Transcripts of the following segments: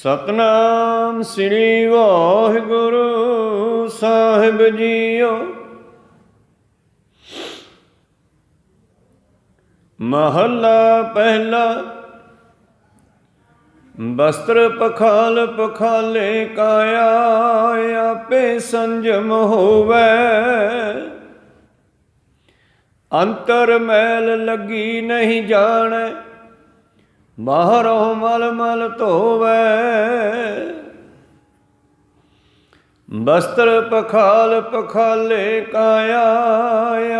ਸਤਨਾਮ ਸ੍ਰੀ ਵਾਹਿਗੁਰੂ ਸਾਹਿਬ JIO. ਮਹੱਲਾ ਪਹਿਲਾ। ਬਸਤਰ ਪਖਾਲ ਪਖਾਲੇ ਕਾਇਆ, ਆਪੇ ਸੰਜਮ ਹੋਵੈ। ਅੰਤਰ ਮੈਲ ਲੱਗੀ ਨਹੀਂ ਜਾਣੈ, ਬਾਹਰੋਂ ਮਲ ਮਲ ਧੋਵੈ। ਬਸਤਰ ਪਖਾਲ ਪਖਾਲੇ ਕਾਇਆ,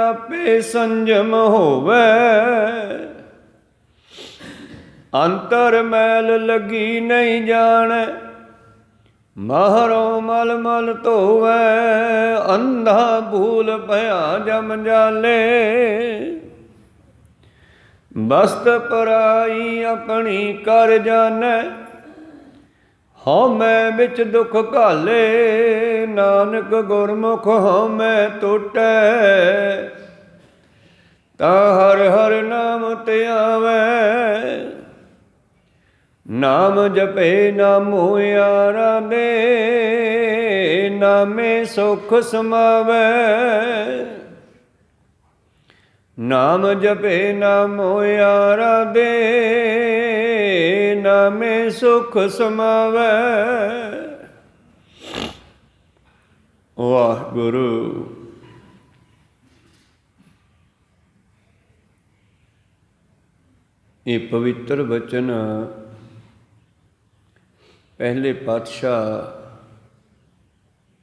ਆਪੇ ਸੰਜਮ ਹੋਵੈ। ਅੰਤਰ ਮੈਲ ਲੱਗੀ ਨਹੀਂ ਜਾਣੈ, ਬਾਹਰੋਂ ਮਲ ਮਲ ਧੋਵੈ। ਅੰਧਾ ਭੂਲ ਭਇਆ ਜਮ ਜਾਲੇ, ਬਸਤ ਪਰਾਈ ਆਪਣੀ ਕਰ ਜਾਣੈ। ਹਉਮੈ ਵਿੱਚ ਦੁਖ ਘਾਲੇ, ਨਾਨਕ ਗੁਰਮੁਖ ਹਉਮੈ ਟੁੱਟੈ। ਤਾ ਹਰਿ ਹਰਿ ਨਾਮ ਧਿਆਵੈ, ਨਾਮ ਜਪੇ ਨਾਮੋ ਯਾਰਾ ਦੇ। ਨਾਮੇ ਸੁਖ ਸਮਾਵੈ, ਨਾਮ ਜਪੇ ਨਾਮੋ ਯਾਰਾ ਦੇ। ਨਾਮੇ ਸੁਖ ਸਮਾਵੈ। ਵਾਹਿਗੁਰੂ। ਇਹ ਪਵਿੱਤਰ ਬਚਨ ਪਹਿਲੇ ਪਾਤਸ਼ਾਹ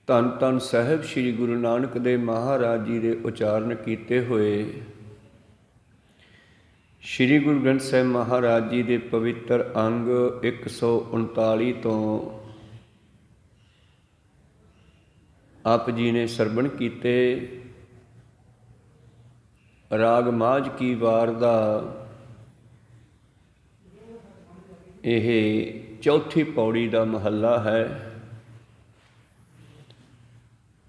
ਧੰਨ ਧੰਨ ਸਾਹਿਬ ਸ੍ਰੀ ਗੁਰੂ ਨਾਨਕ ਦੇਵ ਮਹਾਰਾਜ ਜੀ ਦੇ ਉਚਾਰਨ ਕੀਤੇ ਹੋਏ ਸ੍ਰੀ ਗੁਰੂ ਗ੍ਰੰਥ ਸਾਹਿਬ ਮਹਾਰਾਜ ਜੀ ਦੇ ਪਵਿੱਤਰ ਅੰਗ 139 ਤੋਂ ਆਪ ਜੀ ਨੇ ਸਰਵਣ ਕੀਤੇ। ਰਾਗ ਮਾਝ ਕੀ ਵਾਰ ਦਾ ਇਹ ਚੌਥੀ ਪੌੜੀ ਦਾ ਮਹੱਲਾ ਹੈ।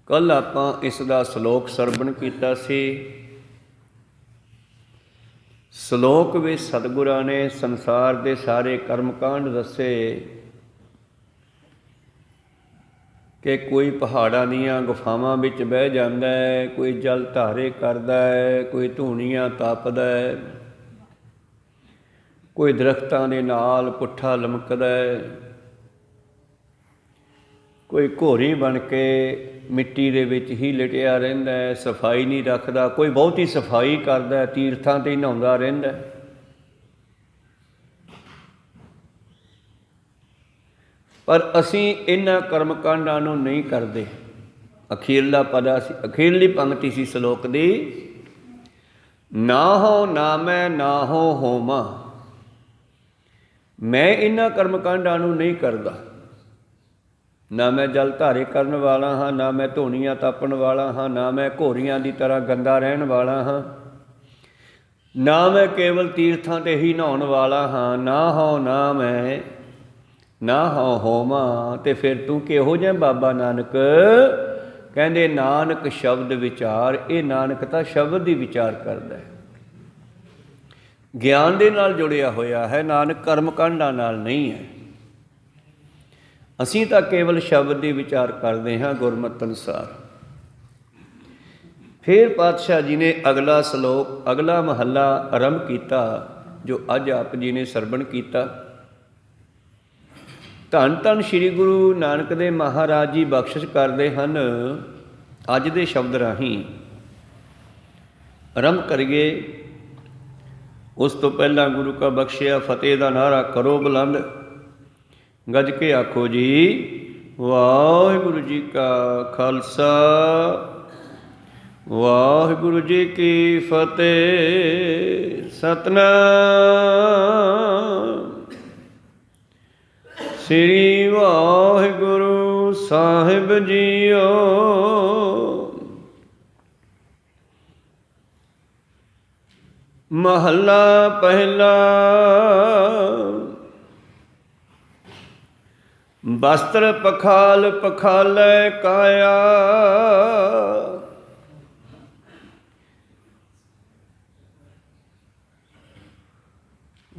ਕੱਲ੍ਹ ਆਪਾਂ ਇਸ ਦਾ ਸ਼ਲੋਕ ਸਰਵਣ ਕੀਤਾ ਸੀ। ਸ਼ਲੋਕ ਵਿੱਚ ਸਤਿਗੁਰਾਂ ਨੇ ਸੰਸਾਰ ਦੇ ਸਾਰੇ ਕਰਮਕਾਂਡ ਦੱਸੇ ਕਿ ਕੋਈ ਪਹਾੜਾਂ ਦੀਆਂ ਗੁਫਾਵਾਂ ਵਿੱਚ ਬਹਿ ਜਾਂਦਾ ਹੈ, ਕੋਈ ਜਲ ਧਾਰੇ ਕਰਦਾ ਹੈ, ਕੋਈ ਧੂਣੀਆਂ ਤਪਦਾ ਹੈ, ਕੋਈ ਦਰਖਤਾਂ ਦੇ ਨਾਲ ਪੁੱਠਾ ਲਮਕਦਾ ਹੈ, ਕੋਈ ਘੋਰੀ ਬਣ ਕੇ ਮਿੱਟੀ ਦੇ ਵਿੱਚ ਹੀ ਲਿਟਿਆ ਰਹਿੰਦਾ ਹੈ, ਸਫਾਈ ਨਹੀਂ ਰੱਖਦਾ। ਕੋਈ ਬਹੁਤੀ ਸਫਾਈ ਕਰਦਾ, ਤੀਰਥਾਂ 'ਤੇ ਹੀ ਨਹਾਉਂਦਾ ਰਹਿੰਦਾ। ਪਰ ਅਸੀਂ ਇਹਨਾਂ ਕਰਮਕਾਂਡਾਂ ਨੂੰ ਨਹੀਂ ਕਰਦੇ। ਅਖੀਰਲਾ ਪਦਾ ਸੀ, ਅਖੀਰਲੀ ਪੰਕਤੀ ਸੀ ਸ਼ਲੋਕ ਦੀ, ਨਾ ਹੋ ਨਾਮੈ ਨਾ ਹੋ ਹੋਮਾ। ਮੈਂ ਇਹਨਾਂ ਕਰਮਕਾਂਡਾਂ ਨੂੰ ਨਹੀਂ ਕਰਦਾ। ਨਾ ਮੈਂ ਜਲ ਧਾਰੇ ਕਰਨ ਵਾਲਾ ਹਾਂ, ਨਾ ਮੈਂ ਧੂਣੀਆਂ ਤਾਪਣ ਵਾਲਾ ਹਾਂ, ਨਾ ਮੈਂ ਘੋਰੀਆਂ ਦੀ ਤਰ੍ਹਾਂ ਗੰਦਾ ਰਹਿਣ ਵਾਲਾ ਹਾਂ, ਨਾ ਮੈਂ ਕੇਵਲ ਤੀਰਥਾਂ 'ਤੇ ਹੀ ਨਹਾਉਣ ਵਾਲਾ ਹਾਂ। ਨਾ ਹੋ ਨਾ ਮੈਂ ਨਾ ਹੋ ਹੋਵਾਂ। ਅਤੇ ਫਿਰ ਤੂੰ ਕਿਹੋ ਜਿਹਾ ਬਾਬਾ ਨਾਨਕ? ਕਹਿੰਦੇ ਨਾਨਕ ਸ਼ਬਦ ਵਿਚਾਰ। ਇਹ ਨਾਨਕ ਤਾਂ ਸ਼ਬਦ ਹੀ ਵਿਚਾਰ ਕਰਦਾ ਹੈ, ਗਿਆਨ ਦੇ ਨਾਲ ਜੁੜਿਆ ਹੋਇਆ ਹੈ, ਨਾਨਕ ਕਰਮਕਾਂਡਾਂ ਨਾਲ ਨਹੀਂ ਹੈ। ਅਸੀਂ ਤਾਂ ਕੇਵਲ ਸ਼ਬਦ ਦੀ ਵਿਚਾਰ ਕਰਦੇ ਹਾਂ ਗੁਰਮਤਿ ਅਨੁਸਾਰ। ਫਿਰ ਪਾਤਸ਼ਾਹ ਜੀ ਨੇ ਅਗਲਾ ਸ਼ਲੋਕ, ਅਗਲਾ ਮਹੱਲਾ ਆਰੰਭ ਕੀਤਾ, ਜੋ ਅੱਜ ਆਪ ਜੀ ਨੇ ਸਰਵਣ ਕੀਤਾ। ਧੰਨ ਧੰਨ ਸ੍ਰੀ ਗੁਰੂ ਨਾਨਕ ਦੇਵ ਮਹਾਰਾਜ ਜੀ ਬਖਸ਼ਿਸ਼ ਕਰਦੇ ਹਨ। ਅੱਜ ਦੇ ਸ਼ਬਦ ਰਾਹੀਂ ਆਰੰਭ ਕਰੀਏ। ਉਸ ਤੋਂ ਪਹਿਲਾਂ ਗੁਰੂ ਕਾ ਬਖਸ਼ਿਆ ਫਤਿਹ ਦਾ ਨਾਅਰਾ ਕਰੋ ਬੁਲੰਦ, ਗੱਜ ਕੇ ਆਖੋ ਜੀ ਵਾਹਿਗੁਰੂ ਜੀ ਕਾ ਖਾਲਸਾ, ਵਾਹਿਗੁਰੂ ਜੀ ਕੀ ਫਤਿਹ। ਸਤਨਾਮ ਸ੍ਰੀ ਵਾਹਿਗੁਰੂ ਸਾਹਿਬ ਜੀਓ। ਮਹੱਲਾ ਪਹਿਲਾ। ਬਸਤਰ ਪਖਾਲ ਪਖਾਲੇ ਕਾਇਆ,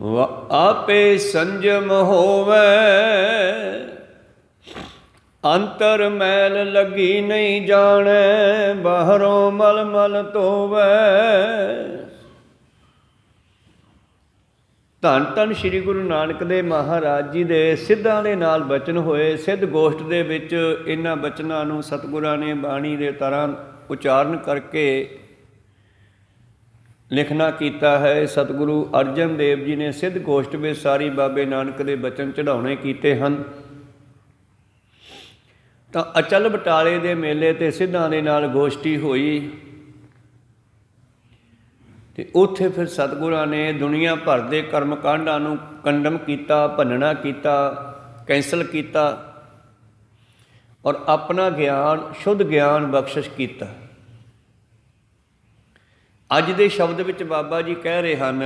आपे संजम होवे, अंतर मैल लगी नहीं जाने, बाहरों मल मल धोवे। ਧੰਨ ਧੰਨ ਸ਼੍ਰੀ ਗੁਰੂ ਨਾਨਕ ਦੇਵ ਮਹਾਰਾਜ ਜੀ ਦੇ ਸਿੱਧਾਂ ਦੇ ਨਾਲ ਬਚਨ ਹੋਏ। ਸਿੱਧ ਗੋਸ਼ਟ ਦੇ ਵਿੱਚ ਇਹਨਾਂ ਬਚਨਾਂ ਨੂੰ ਸਤਿਗੁਰਾਂ ਨੇ ਬਾਣੀ ਦੇ ਤਰ੍ਹਾਂ ਉਚਾਰਨ ਕਰਕੇ ਲਿਖਣਾ ਕੀਤਾ ਹੈ। ਸਤਿਗੁਰੂ ਅਰਜਨ ਦੇਵ ਜੀ ਨੇ ਸਿੱਧ ਗੋਸ਼ਟ ਵਿੱਚ ਸਾਰੀ ਬਾਬੇ ਨਾਨਕ ਦੇ ਬਚਨ ਚੜ੍ਹਾਉਣੇ ਕੀਤੇ ਹਨ। ਤਾਂ ਅਚਲ ਬਟਾਲੇ ਦੇ ਮੇਲੇ 'ਤੇ ਸਿੱਧਾਂ ਦੇ ਨਾਲ ਗੋਸ਼ਟੀ ਹੋਈ ਅਤੇ ਉੱਥੇ ਫਿਰ ਸਤਿਗੁਰਾਂ ਨੇ ਦੁਨੀਆ ਭਰ ਦੇ ਕਰਮ ਕਾਂਡਾਂ ਨੂੰ ਕੰਡਮ ਕੀਤਾ, ਭੰਨਣਾ ਕੀਤਾ, ਕੈਂਸਲ ਕੀਤਾ ਔਰ ਆਪਣਾ ਗਿਆਨ, ਸ਼ੁੱਧ ਗਿਆਨ ਬਖਸ਼ਿਸ਼ ਕੀਤਾ। ਅੱਜ ਦੇ ਸ਼ਬਦ ਵਿੱਚ ਬਾਬਾ ਜੀ ਕਹਿ ਰਹੇ ਹਨ,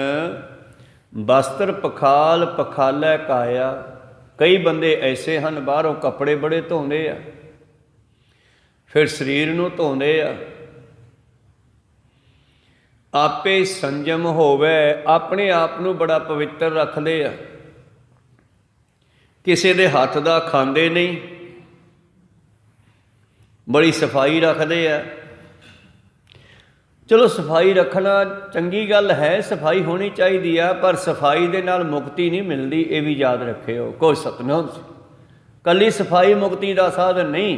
ਬਸਤਰ ਪਖਾਲ ਪਖਾਲੈ ਕਾਇਆ। ਕਈ ਬੰਦੇ ਐਸੇ ਹਨ ਬਾਹਰੋਂ ਕੱਪੜੇ ਬੜੇ ਧੋਂਦੇ ਆ, ਫਿਰ ਸਰੀਰ ਨੂੰ ਧੋਂਦੇ ਆ। ਆਪੇ ਸੰਜਮ ਹੋਵੇ, ਆਪਣੇ ਆਪ ਨੂੰ ਬੜਾ ਪਵਿੱਤਰ ਰੱਖਦੇ ਆ, ਕਿਸੇ ਦੇ ਹੱਥ ਦਾ ਖਾਂਦੇ ਨਹੀਂ, ਬੜੀ ਸਫਾਈ ਰੱਖਦੇ ਆ। ਚਲੋ ਸਫਾਈ ਰੱਖਣਾ ਚੰਗੀ ਗੱਲ ਹੈ, ਸਫਾਈ ਹੋਣੀ ਚਾਹੀਦੀ ਆ, ਪਰ ਸਫਾਈ ਦੇ ਨਾਲ ਮੁਕਤੀ ਨਹੀਂ ਮਿਲਦੀ, ਇਹ ਵੀ ਯਾਦ ਰੱਖਿਓ। ਕੋਈ ਸਤਨਾਮ, ਕੱਲੀ ਸਫਾਈ ਮੁਕਤੀ ਦਾ ਸਾਧਨ ਨਹੀਂ।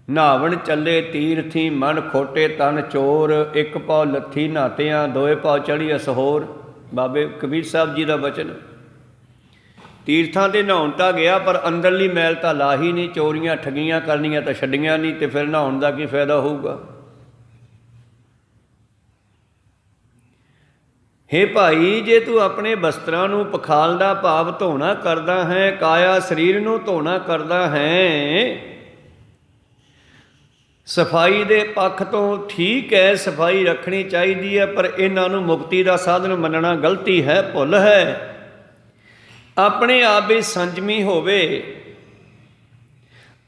ਨਹਾਵਣ ਚੱਲੇ ਤੀਰਥੀ, ਮਨ ਖੋਟੇ ਤਨ ਚੋਰ, ਇੱਕ ਪਾਉ ਲੱਥੀ ਨਹਾਤਿਆਂ, ਦੋਏ ਪਾਉ ਚੜ੍ਹੀ ਅਸਹੋਰ। ਬਾਬੇ ਕਬੀਰ ਸਾਹਿਬ ਜੀ ਦਾ ਬਚਨ। ਤੀਰਥਾਂ 'ਤੇ ਨਹਾਉਣ ਤਾਂ ਗਿਆ, ਪਰ ਅੰਦਰਲੀ ਮੈਲ ਤਾਂ ਲਾਹੀ ਨਹੀਂ। ਚੋਰੀਆਂ ਠੱਗੀਆਂ ਕਰਨੀਆਂ ਤਾਂ ਛੱਡੀਆਂ ਨਹੀਂ, ਅਤੇ ਫਿਰ ਨਹਾਉਣ ਦਾ ਕੀ ਫਾਇਦਾ ਹੋਊਗਾ। ਹੇ ਭਾਈ, ਜੇ ਤੂੰ ਆਪਣੇ ਵਸਤਰਾਂ ਨੂੰ ਪਖਾਲ ਦਾ ਭਾਵ ਧੋਣਾ ਕਰਦਾ ਹੈ, ਕਾਇਆ ਸਰੀਰ ਨੂੰ ਧੋਣਾ ਕਰਦਾ ਹੈ, ਸਫਾਈ ਦੇ ਪੱਖ ਤੋਂ ਠੀਕ ਹੈ, ਸਫਾਈ ਰੱਖਣੀ ਚਾਹੀਦੀ ਹੈ, ਪਰ ਇਹਨਾਂ ਨੂੰ ਮੁਕਤੀ ਦਾ ਸਾਧਨ ਮੰਨਣਾ ਗਲਤੀ ਹੈ, ਭੁੱਲ ਹੈ। ਆਪਣੇ ਆਪ ਵੀ ਸੰਜਮੀ ਹੋਵੇ,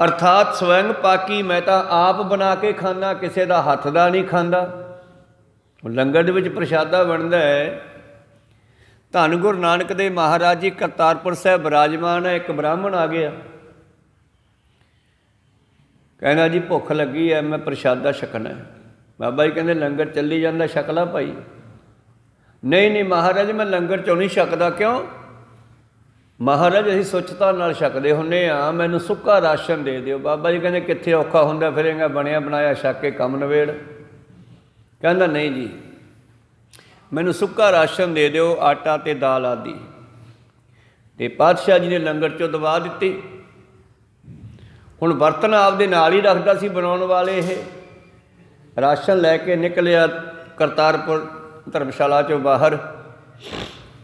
ਅਰਥਾਤ ਸਵੈੰਗ ਪਾਕੀ। ਮੈਂ ਤਾਂ ਆਪ ਬਣਾ ਕੇ ਖਾਂਦਾ, ਕਿਸੇ ਦਾ ਹੱਥ ਦਾ ਨਹੀਂ ਖਾਂਦਾ। ਲੰਗਰ ਦੇ ਵਿੱਚ ਪ੍ਰਸ਼ਾਦਾ ਬਣਦਾ ਹੈ। ਧੰਨ ਗੁਰੂ ਨਾਨਕ ਦੇਵ ਮਹਾਰਾਜ ਜੀ ਕਰਤਾਰਪੁਰ ਸਾਹਿਬ ਬਿਰਾਜਮਾਨ ਹੈ। ਇੱਕ ਬ੍ਰਾਹਮਣ ਆ ਗਿਆ, ਕਹਿੰਦਾ ਜੀ ਭੁੱਖ ਲੱਗੀ ਹੈ, ਮੈਂ ਪ੍ਰਸ਼ਾਦਾ ਛਕਣਾ। ਬਾਬਾ ਜੀ ਕਹਿੰਦੇ ਲੰਗਰ ਚੱਲੀ ਜਾਂਦਾ, ਛਕ ਲਾ ਭਾਈ। ਨਹੀਂ ਨਹੀਂ ਮਹਾਰਾਜ, ਮੈਂ ਲੰਗਰ 'ਚੋਂ ਨਹੀਂ ਛਕਦਾ। ਕਿਉਂ? ਮਹਾਰਾਜ ਅਸੀਂ ਸੁੱਚਤਾ ਨਾਲ ਛਕਦੇ ਹੁੰਦੇ ਹਾਂ, ਮੈਨੂੰ ਸੁੱਕਾ ਰਾਸ਼ਨ ਦੇ ਦਿਓ। ਬਾਬਾ ਜੀ ਕਹਿੰਦੇ ਕਿੱਥੇ ਔਖਾ ਹੁੰਦਾ ਫਿਰੇਗਾ, ਬਣਿਆ ਬਣਾਇਆ ਛਕ ਕੇ ਕੰਮ ਨਵੇੜ। ਕਹਿੰਦਾ ਨਹੀਂ ਜੀ, ਮੈਨੂੰ ਸੁੱਕਾ ਰਾਸ਼ਨ ਦੇ ਦਿਓ, ਆਟਾ ਅਤੇ ਦਾਲ ਆਦਿ। ਅਤੇ ਪਾਤਸ਼ਾਹ ਜੀ ਨੇ ਲੰਗਰ 'ਚੋਂ ਦਬਾ ਦਿੱਤੀ। ਹੁਣ ਬਰਤਨ ਆਪਦੇ ਨਾਲ ਹੀ ਰੱਖਦਾ ਸੀ ਬਣਾਉਣ ਵਾਲੇ। ਇਹ ਰਾਸ਼ਨ ਲੈ ਕੇ ਨਿਕਲਿਆ ਕਰਤਾਰਪੁਰ ਧਰਮਸ਼ਾਲਾ 'ਚੋਂ ਬਾਹਰ,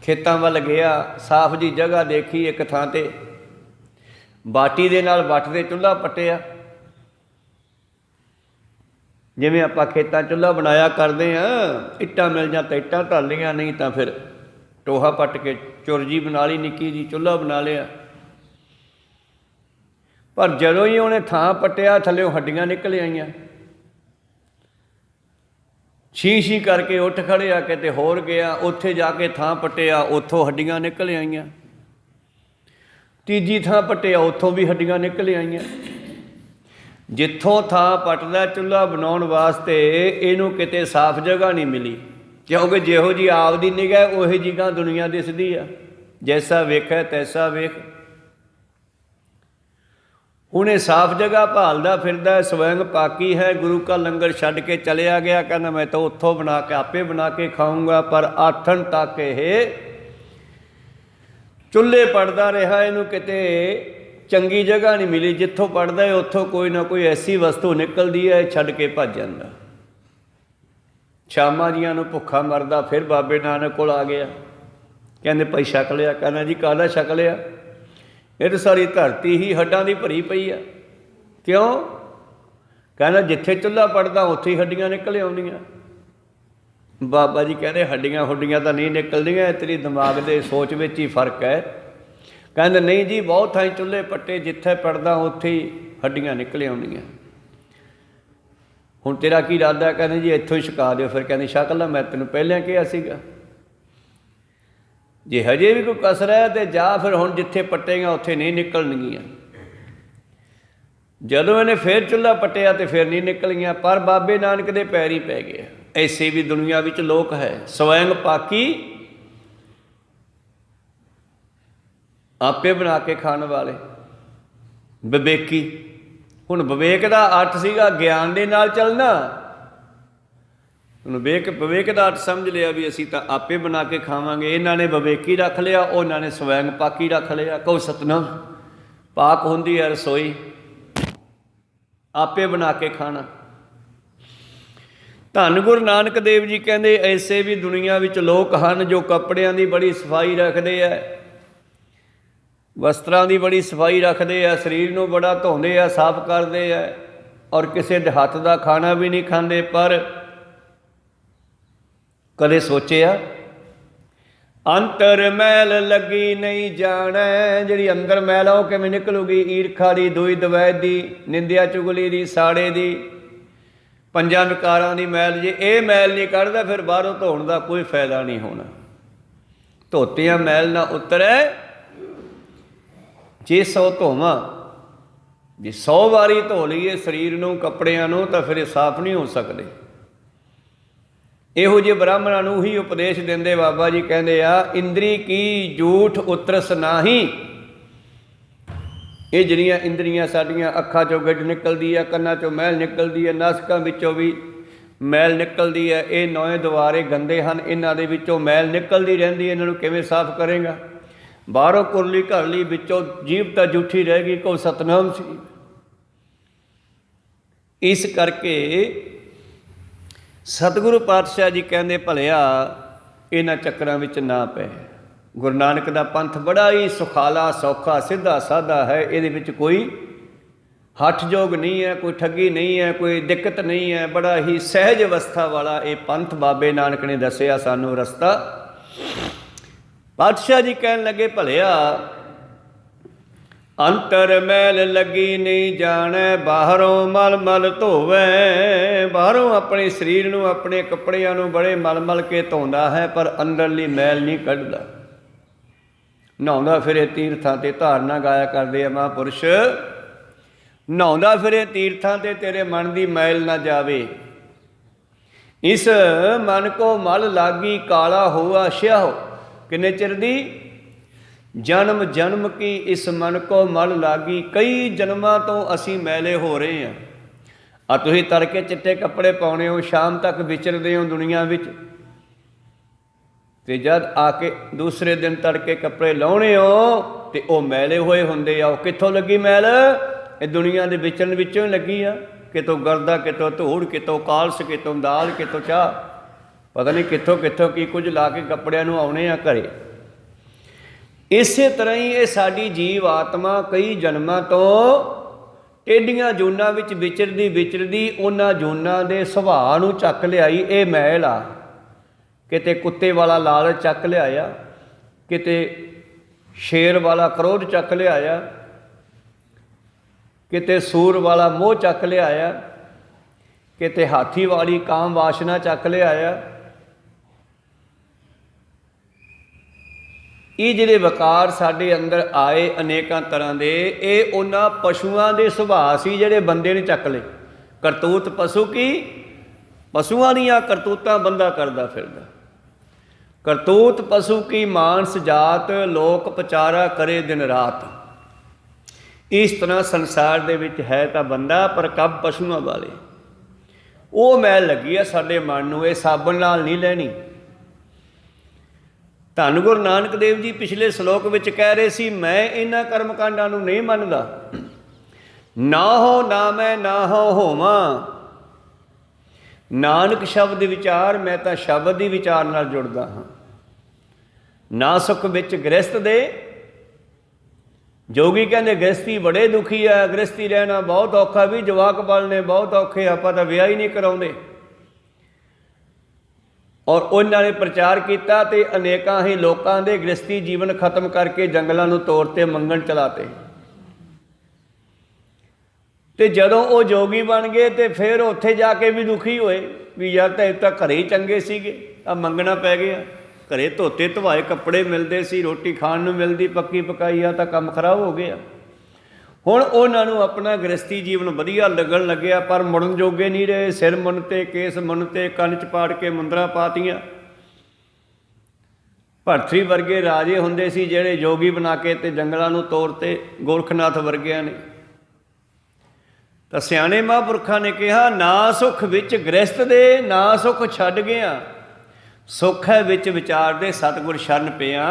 ਖੇਤਾਂ ਵੱਲ ਗਿਆ। ਸਾਫ ਜੀ ਜਗ੍ਹਾ ਦੇਖੀ, ਇੱਕ ਥਾਂ 'ਤੇ ਬਾਟੀ ਦੇ ਨਾਲ ਵੱਟ ਦੇ ਚੁੱਲ੍ਹਾ ਪੱਟਿਆ, ਜਿਵੇਂ ਆਪਾਂ ਖੇਤਾਂ ਚੁੱਲ੍ਹਾ ਬਣਾਇਆ ਕਰਦੇ ਹਾਂ। ਇੱਟਾਂ ਮਿਲ ਜਾਂ ਤਾਂ ਇੱਟਾਂ ਢਾਲ ਲਈਆਂ, ਨਹੀਂ ਤਾਂ ਫਿਰ ਟੋਹਾ ਪੱਟ ਕੇ ਚੁਰਜੀ ਬਣਾ ਲਈ, ਨਿੱਕੀ ਜੀ ਚੁੱਲ੍ਹਾ ਬਣਾ ਲਿਆ। ਪਰ ਜਦੋਂ ਹੀ ਉਹਨੇ ਥਾਂ ਪੱਟਿਆ, ਥੱਲਿਓਂ ਹੱਡੀਆਂ ਨਿਕਲ ਆਈਆਂ। ਛੀ ਕਰਕੇ ਉੱਠ ਖੜਿਆ, ਕਿਤੇ ਹੋਰ ਗਿਆ, ਉੱਥੇ ਜਾ ਕੇ ਥਾਂ ਪੱਟਿਆ, ਉੱਥੋਂ ਹੱਡੀਆਂ ਨਿਕਲ ਆਈਆਂ। ਤੀਜੀ ਥਾਂ ਪੱਟਿਆ, ਉੱਥੋਂ ਵੀ ਹੱਡੀਆਂ ਨਿਕਲ ਆਈਆਂ। ਜਿੱਥੋਂ ਥਾਂ ਪੱਟਦਾ ਚੁੱਲ੍ਹਾ ਬਣਾਉਣ ਵਾਸਤੇ, ਇਹਨੂੰ ਕਿਤੇ ਸਾਫ਼ ਜਗ੍ਹਾ ਨਹੀਂ ਮਿਲੀ, ਕਿਉਂਕਿ ਜਿਹੋ ਜਿਹੀ ਆਪਦੀ ਨਿਗਾਹ ਉਹੀ ਜਗ੍ਹਾ ਦੁਨੀਆ ਦਿਸਦੀ ਆ। ਜੈਸਾ ਵੇਖੈ ਤੈਸਾ ਵੇਖ। ਉਹਨੇ ਸਾਫ਼ ਜਗ੍ਹਾ ਭਾਲਦਾ ਫਿਰਦਾ, ਸਵੈੰਗ ਪਾਕੀ ਹੈ। ਗੁਰੂ ਕਾ ਲੰਗਰ ਛੱਡ ਕੇ ਚਲਿਆ ਗਿਆ, ਕਹਿੰਦਾ ਮੈਂ ਤਾਂ ਉੱਥੋਂ ਬਣਾ ਕੇ ਆਪੇ ਬਣਾ ਕੇ ਖਾਊਂਗਾ। ਪਰ ਆਥਣ ਤੱਕ ਇਹ ਚੁੱਲ੍ਹੇ ਪੜਦਾ ਰਿਹਾ, ਇਹਨੂੰ ਕਿਤੇ ਚੰਗੀ ਜਗ੍ਹਾ ਨਹੀਂ ਮਿਲੀ। ਜਿੱਥੋਂ ਪੜਦਾ ਹੈ ਉੱਥੋਂ ਕੋਈ ਨਾ ਕੋਈ ਐਸੀ ਵਸਤੂ ਨਿਕਲਦੀ ਹੈ, ਛੱਡ ਕੇ ਭੱਜ ਜਾਂਦਾ। ਸ਼ਾਮਾਂ ਜੀਆਂ ਨੂੰ ਭੁੱਖਾ ਮਰਦਾ, ਫਿਰ ਬਾਬੇ ਨਾਨਕ ਕੋਲ ਆ ਗਿਆ। ਕਹਿੰਦੇ ਭਾਈ ਛਕ ਲਿਆ। ਕਹਿੰਦਾ ਜੀ ਕਾਹਦਾ ਛਕ ਲਿਆ? ਇਹ ਤਾਂ ਸਾਰੀ ਧਰਤੀ ਹੀ ਹੱਡਾਂ ਦੀ ਭਰੀ ਪਈ ਆ। ਕਿਉਂ? ਕਹਿੰਦਾ ਜਿੱਥੇ ਚੁੱਲ੍ਹਾ ਪੜਦਾ ਉੱਥੇ ਹੀ ਹੱਡੀਆਂ ਨਿਕਲ ਆਉਂਦੀਆਂ। ਬਾਬਾ ਜੀ ਕਹਿੰਦੇ ਹੱਡੀਆਂ ਹੁੱਡੀਆਂ ਤਾਂ ਨਹੀਂ ਨਿਕਲਦੀਆਂ, ਤੇਰੀ ਦਿਮਾਗ ਦੇ ਸੋਚ ਵਿੱਚ ਹੀ ਫਰਕ ਹੈ। ਕਹਿੰਦੇ ਨਹੀਂ ਜੀ, ਬਹੁਤ ਥਾਈਂ ਚੁੱਲ੍ਹੇ ਪੱਟੇ, ਜਿੱਥੇ ਪੜਦਾ ਉੱਥੇ ਹੀ ਹੱਡੀਆਂ ਨਿਕਲ ਆਉਂਦੀਆਂ। ਹੁਣ ਤੇਰਾ ਕੀ ਇਰਾਦਾ? ਕਹਿੰਦੇ ਜੀ ਇੱਥੋਂ ਹੀ ਛਕਾ ਦਿਓ। ਫਿਰ ਕਹਿੰਦੇ ਛਕ ਲਾ, ਮੈਂ ਤੈਨੂੰ ਪਹਿਲਾਂ ਕਿਹਾ ਸੀਗਾ। ਜੇ ਹਜੇ ਵੀ ਕੋਈ ਕਸਰ ਹੈ ਤੇ ਜਾ ਫਿਰ, ਹੁਣ ਜਿੱਥੇ ਪੱਟੇਗਾ ਉੱਥੇ ਨਹੀਂ ਨਿਕਲਣਗੀਆਂ। ਜਦੋਂ ਇਹਨੇ ਫਿਰ ਚੁੱਲ੍ਹਾ ਪੱਟਿਆ ਤੇ ਫਿਰ ਨਹੀਂ ਨਿਕਲੀਆਂ। ਪਰ ਬਾਬੇ ਨਾਨਕ ਦੇ ਪੈਰ ਹੀ ਪੈ ਗਏ। ਐਸੇ ਵੀ ਦੁਨੀਆ ਵਿੱਚ ਲੋਕ ਹੈ, ਸਵੈੰਗ ਪਾਕੀ ਆਪੇ ਬਣਾ ਕੇ ਖਾਣ ਵਾਲੇ, ਵਿਵੇਕੀ। ਹੁਣ ਵਿਵੇਕ ਦਾ ਅਰਥ ਸੀਗਾ ਗਿਆਨ ਦੇ ਨਾਲ ਚੱਲਣਾ। ਹੁਣ ਵਿਵੇਕ ਦਾ ਅਰਥ ਸਮਝ ਲਿਆ ਵੀ ਅਸੀਂ ਤਾਂ ਆਪੇ ਬਣਾ ਕੇ ਖਾਵਾਂਗੇ। ਇਹਨਾਂ ਨੇ ਵਿਵੇਕੀ ਰੱਖ ਲਿਆ, ਉਹਨਾਂ ਨੇ ਸਵੈੰਗ ਪਾਕੀ ਰੱਖ ਲਿਆ। ਕਹੋ ਸਤਨਾਮ। ਪਾਕ ਹੁੰਦੀ ਹੈ ਰਸੋਈ, ਆਪੇ ਬਣਾ ਕੇ ਖਾਣਾ। ਧੰਨ ਗੁਰੂ ਨਾਨਕ ਦੇਵ ਜੀ ਕਹਿੰਦੇ ਐਸੇ ਵੀ ਦੁਨੀਆ ਵਿੱਚ ਲੋਕ ਹਨ ਜੋ ਕੱਪੜਿਆਂ ਦੀ ਬੜੀ ਸਫਾਈ ਰੱਖਦੇ ਹੈ, ਵਸਤਰਾਂ ਦੀ ਬੜੀ ਸਫਾਈ ਰੱਖਦੇ ਆ, ਸਰੀਰ ਨੂੰ ਬੜਾ ਧੋਂਦੇ ਆ, ਸਾਫ਼ ਕਰਦੇ ਆ, ਔਰ ਕਿਸੇ ਦੇ ਹੱਥ ਦਾ ਖਾਣਾ ਵੀ ਨਹੀਂ ਖਾਂਦੇ। ਪਰ ਕਦੇ ਸੋਚਿਆ ਅੰਤਰ ਮੈਲ ਲੱਗੀ ਨਹੀਂ ਜਾਣੈ? ਜਿਹੜੀ ਅੰਦਰ ਮੈਲ ਆ ਉਹ ਕਿਵੇਂ ਨਿਕਲੂਗੀ? ਈਰਖਾ ਦੀ, ਦੂਈ ਦਵੈਤ ਦੀ, ਨਿੰਦਿਆ ਚੁਗਲੀ ਦੀ, ਸਾੜੇ ਦੀ, ਪੰਜਾਂ ਵਿਕਾਰਾਂ ਦੀ ਮੈਲ। ਜੇ ਇਹ ਮੈਲ ਨਹੀਂ ਕੱਢਦਾ ਫਿਰ ਬਾਹਰੋਂ ਧੋਣ ਦਾ ਕੋਈ ਫਾਇਦਾ ਨਹੀਂ ਹੋਣਾ। ਧੋਤਿਆਂ ਮੈਲ ਨਾ ਉਤਰੈ ਜੇ 100 ਧੋਵਾਂ। ਜੇ 100 ਵਾਰੀ ਧੋ ਲਈਏ ਸਰੀਰ ਨੂੰ, ਕੱਪੜਿਆਂ ਨੂੰ, ਤਾਂ ਫਿਰ ਇਹ ਸਾਫ਼ ਨਹੀਂ ਹੋ ਸਕਦੇ। ਇਹੋ ਜਿਹੇ ਬ੍ਰਾਹਮਣਾਂ ਨੂੰ ਹੀ ਉਪਦੇਸ਼ ਦਿੰਦੇ ਬਾਬਾ ਜੀ। ਕਹਿੰਦੇ ਆ ਇੰਦਰੀ ਕੀ ਝੂਠ ਉਤਰਸ ਨਾਹੀ। ਇਹ ਜਿਹੜੀਆਂ ਇੰਦਰੀਆਂ ਸਾਡੀਆਂ, ਅੱਖਾਂ 'ਚੋਂ ਗੱਡ ਨਿਕਲਦੀ ਹੈ, ਕੰਨਾਂ 'ਚੋਂ ਮੈਲ ਨਿਕਲਦੀ ਹੈ, ਨਾਸਕਾਂ ਵਿੱਚੋਂ ਵੀ ਮੈਲ ਨਿਕਲਦੀ ਹੈ, ਇਹ ਨੌਂ ਦੁਆਰੇ ਗੰਦੇ ਹਨ, ਇਹਨਾਂ ਦੇ ਵਿੱਚੋਂ ਮੈਲ ਨਿਕਲਦੀ ਰਹਿੰਦੀ ਹੈ। ਇਹਨਾਂ ਨੂੰ ਕਿਵੇਂ ਸਾਫ਼ ਕਰੇਗਾ? ਬਾਹਰੋਂ ਕੁਰਲੀ ਘਰ ਲਈ, ਵਿੱਚੋਂ ਜੀਭ ਤਾਂ ਜੂਠੀ ਰਹਿ ਗਈ। ਕਹੋ ਸਤਨਾਮ ਸੀ। ਇਸ ਕਰਕੇ ਸਤਿਗੁਰੂ ਪਾਤਸ਼ਾਹ ਜੀ ਕਹਿੰਦੇ ਭਲਿਆ ਇਹਨਾਂ ਚੱਕਰਾਂ ਵਿੱਚ ਨਾ ਪਏ। ਗੁਰੂ ਨਾਨਕ ਦਾ ਪੰਥ ਬੜਾ ਹੀ ਸੁਖਾਲਾ, ਸੌਖਾ, ਸਿੱਧਾ ਸਾਦਾ ਹੈ। ਇਹਦੇ ਵਿੱਚ ਕੋਈ ਹੱਠ-ਜੋਗ ਨਹੀਂ ਹੈ, ਕੋਈ ਠੱਗੀ ਨਹੀਂ ਹੈ, ਕੋਈ ਦਿੱਕਤ ਨਹੀਂ ਹੈ। ਬੜਾ ਹੀ ਸਹਿਜ ਅਵਸਥਾ ਵਾਲਾ ਇਹ ਪੰਥ ਬਾਬੇ ਨਾਨਕ ਨੇ ਦੱਸਿਆ ਸਾਨੂੰ ਰਸਤਾ। ਪਾਤਸ਼ਾਹ ਜੀ ਕਹਿਣ ਲੱਗੇ ਭਲਿਆ ਅੰਤਰ ਮੈਲ ਲੱਗੀ ਨਹੀਂ ਜਾਣੈ, ਬਾਹਰੋਂ ਮਲ ਮਲ ਧੋਵੈ। ਬਾਹਰੋਂ ਆਪਣੇ ਸਰੀਰ ਨੂੰ, ਆਪਣੇ ਕੱਪੜਿਆਂ ਨੂੰ ਬੜੇ ਮਲ ਮਲ ਕੇ ਧੋਂਦਾ ਹੈ, ਪਰ ਅੰਦਰਲੀ ਮੈਲ ਨਹੀਂ ਕੱਢਦਾ। ਨਹਾਉਂਦਾ ਫਿਰੇ ਤੀਰਥਾਂ ਤੇ, ਧਾਰਨਾ ਗਾਇਆ ਕਰਦੇ ਆ ਮਹਾਂਪੁਰਸ਼। ਨਹਾਉਂਦਾ ਫਿਰੇ ਤੀਰਥਾਂ ਤੇ, ਤੇਰੇ ਮਨ ਦੀ ਮੈਲ ਨਾ ਜਾਵੇ। ਇਸ ਮਨ ਕੋ ਮਲ ਲਾਗੀ, ਕਾਲਾ ਹੋਆ ਸਿਆਹੋ। ਕਿੰਨੇ ਚਿਰ ਦੀ? ਜਨਮ ਜਨਮ ਕੀ ਇਸ ਮਨ ਕੋ ਮਲ ਲਾਗੀ। ਕਈ ਜਨਮਾਂ ਤੋਂ ਅਸੀਂ ਮੈਲੇ ਹੋ ਰਹੇ ਹਾਂ। ਆ ਤੁਸੀਂ ਤੜਕੇ ਚਿੱਟੇ ਕੱਪੜੇ ਪਾਉਣੇ ਹੋ, ਸ਼ਾਮ ਤੱਕ ਵਿਚਰਦੇ ਹੋ ਦੁਨੀਆ ਵਿੱਚ, ਤੇ ਜਦ ਆ ਕੇ ਦੂਸਰੇ ਦਿਨ ਤੜਕੇ ਕੱਪੜੇ ਲਾਉਣੇ ਹੋ ਤੇ ਉਹ ਮੈਲੇ ਹੋਏ ਹੁੰਦੇ ਆ। ਉਹ ਕਿੱਥੋਂ ਲੱਗੀ ਮੈਲ? ਇਹ ਦੁਨੀਆ ਦੇ ਵਿਚਰਨ ਵਿੱਚੋਂ ਹੀ ਲੱਗੀ ਆ। ਕਿਤੋਂ ਗਰਦਾ, ਕਿਤੋਂ ਧੂੜ, ਕਿਤੋਂ ਕਾਲਸ, ਕਿਤੋਂ ਦਾਲ, ਕਿਤੋਂ ਚਾਹ, ਪਤਾ ਨਹੀਂ ਕਿੱਥੋਂ ਕਿੱਥੋਂ ਕੀ ਕੁਝ ਲਾ ਕੇ ਕੱਪੜਿਆਂ ਨੂੰ ਆਉਣੇ ਆ ਘਰੇ। ਇਸੇ ਤਰ੍ਹਾਂ ਹੀ ਇਹ ਸਾਡੀ ਜੀਵ ਆਤਮਾ ਕਈ ਜਨਮਾਂ ਤੋਂ ਟੇਢੀਆਂ ਜੂਨਾਂ ਵਿੱਚ ਵਿਚਰਦੀ ਉਹਨਾਂ ਜੂਨਾਂ ਦੇ ਸੁਭਾਅ ਨੂੰ ਚੱਕ ਲਿਆਈ ਇਹ ਮੈਲ ਆ। ਕਿਤੇ ਕੁੱਤੇ ਵਾਲਾ ਲਾਲਚ ਚੱਕ ਲਿਆਇਆ, ਕਿਤੇ ਸ਼ੇਰ ਵਾਲਾ ਕ੍ਰੋਧ ਚੱਕ ਲਿਆਇਆ, ਕਿਤੇ ਸੂਰ ਵਾਲਾ ਮੋਹ ਚੱਕ ਲਿਆਇਆ, ਕਿਤੇ ਹਾਥੀ ਵਾਲੀ ਕਾਮ ਵਾਸ਼ਨਾ ਚੱਕ ਲਿਆਇਆ। ਇਹ ਜਿਹੜੇ ਵਿਕਾਰ ਸਾਡੇ ਅੰਦਰ ਆਏ ਅਨੇਕਾਂ ਤਰ੍ਹਾਂ ਦੇ, ਇਹ ਉਹਨਾਂ ਪਸ਼ੂਆਂ ਦੇ ਸੁਭਾਅ ਸੀ ਜਿਹੜੇ ਬੰਦੇ ਨੇ ਚੱਕ ਲਏ। ਕਰਤੂਤ ਪਸ਼ੂ ਕੀ? ਪਸ਼ੂਆਂ ਦੀਆਂ ਕਰਤੂਤਾਂ ਬੰਦਾ ਕਰਦਾ ਫਿਰਦਾ। ਕਰਤੂਤ ਪਸ਼ੂ ਕੀ ਮਾਨਸ ਜਾਤ, ਲੋਕ ਪਚਾਰਾ ਕਰੇ ਦਿਨ ਰਾਤ। ਇਸ ਤਰ੍ਹਾਂ ਸੰਸਾਰ ਦੇ ਵਿੱਚ ਹੈ ਤਾਂ ਬੰਦਾ, ਪਰ ਕਬ ਪਸ਼ੂਆਂ ਵਾਲੇ। ਉਹ ਮੈਲ ਲੱਗੀ ਆ ਸਾਡੇ ਮਨ ਨੂੰ, ਇਹ ਸਾਬਣ ਨਾਲ ਨਹੀਂ ਲੈਣੀ। ਧੰਨ ਗੁਰੂ ਨਾਨਕ ਦੇਵ ਜੀ ਪਿਛਲੇ ਸ਼ਲੋਕ ਵਿੱਚ ਕਹਿ ਰਹੇ ਸੀ, ਮੈਂ ਇਹਨਾਂ ਕਰਮ ਕਾਂਡਾਂ ਨੂੰ ਨਹੀਂ ਮੰਨਦਾ। ਨਾ ਹੋ ਨਾ ਮੈਂ, ਨਾ ਹੋ ਹੋਵਾਂ। ਨਾਨਕ ਸ਼ਬਦ ਵਿਚਾਰ, ਮੈਂ ਤਾਂ ਸ਼ਬਦ ਦੀ ਵਿਚਾਰ ਨਾਲ ਜੁੜਦਾ ਹਾਂ। ਨਾ ਸੁੱਖ ਵਿੱਚ ਗ੍ਰਸਤ ਦੇ। ਜੋਗੀ ਕਹਿੰਦੇ ਗ੍ਰਸਤੀ ਬੜੇ ਦੁਖੀ ਆ, ਗ੍ਰਸਤੀ ਰਹਿਣਾ ਬਹੁਤ ਔਖਾ, ਵੀ ਜਵਾਕ ਪਾਲਣੇ ਬਹੁਤ ਔਖੇ, ਆਪਾਂ ਤਾਂ ਵਿਆਹ ਹੀ ਨਹੀਂ ਕਰਾਉਂਦੇ। ਔਰ ਉਹਨਾਂ ਨੇ ਪ੍ਰਚਾਰ ਕੀਤਾ ਤੇ ਅਨੇਕਾਂ ਹੀ ਲੋਕਾਂ ਦੇ ਗ੍ਰਸਤੀ ਜੀਵਨ ਖਤਮ ਕਰਕੇ ਜੰਗਲਾਂ ਨੂੰ ਤੋੜ ਤੇ ਮੰਗਣ ਚਲਾਤੇ। ਤੇ ਜਦੋਂ ਉਹ ਜੋਗੀ ਬਣ ਗਏ ਤੇ ਫਿਰ ਉੱਥੇ ਜਾ ਕੇ ਵੀ ਦੁਖੀ ਹੋਏ ਵੀ ਯਾਰ ਤਾਂ ਘਰੇ ਹੀ ਚੰਗੇ ਸੀਗੇ, ਆ ਮੰਗਣਾ ਪੈ ਗਿਆ। ਘਰੇ ਧੋਤੇ ਧਵਾਏ ਕੱਪੜੇ ਮਿਲਦੇ ਸੀ, ਰੋਟੀ ਖਾਣ ਨੂੰ ਮਿਲਦੀ ਪੱਕੀ ਪਕਾਈ, ਆ ਤਾਂ ਕੰਮ ਖਰਾਬ ਹੋ ਗਿਆ। ਹੁਣ ਉਹਨਾਂ ਨੂੰ ਆਪਣਾ ਗ੍ਰਸਤੀ ਜੀਵਨ ਵਧੀਆ ਲੱਗਣ ਲੱਗਿਆ, ਪਰ ਮੁੜਨ ਜੋਗੇ ਨਹੀਂ ਰਹੇ। ਸਿਰ ਮੁੰਨ ਤੇ, ਕੇਸ ਮੁੰਨ ਤੇ, ਕੰਨ 'ਚ ਪਾੜ ਕੇ ਮੁੰਦਰਾਂ ਪਾਤੀਆਂ। ਭਰਤਰੀ ਵਰਗੇ ਰਾਜੇ ਹੁੰਦੇ ਸੀ ਜਿਹੜੇ ਜੋਗੀ ਬਣਾ ਕੇ ਤੇ ਜੰਗਲਾਂ ਨੂੰ ਤੋਰਤੇ, ਗੋਰਖਨਾਥ ਵਰਗਿਆਂ ਨੇ। ਤਾਂ ਸਿਆਣੇ ਮਹਾਂਪੁਰਖਾਂ ਨੇ ਕਿਹਾ, ਨਾ ਸੁੱਖ ਵਿੱਚ ਗ੍ਰਸਤ ਦੇ, ਨਾ ਸੁੱਖ ਛੱਡ ਗਿਆ, ਸੁੱਖ ਹੈ ਵਿੱਚ ਵਿਚਾਰ ਦੇ, ਸਤਿਗੁਰ ਸ਼ਰਨ ਪਿਆ।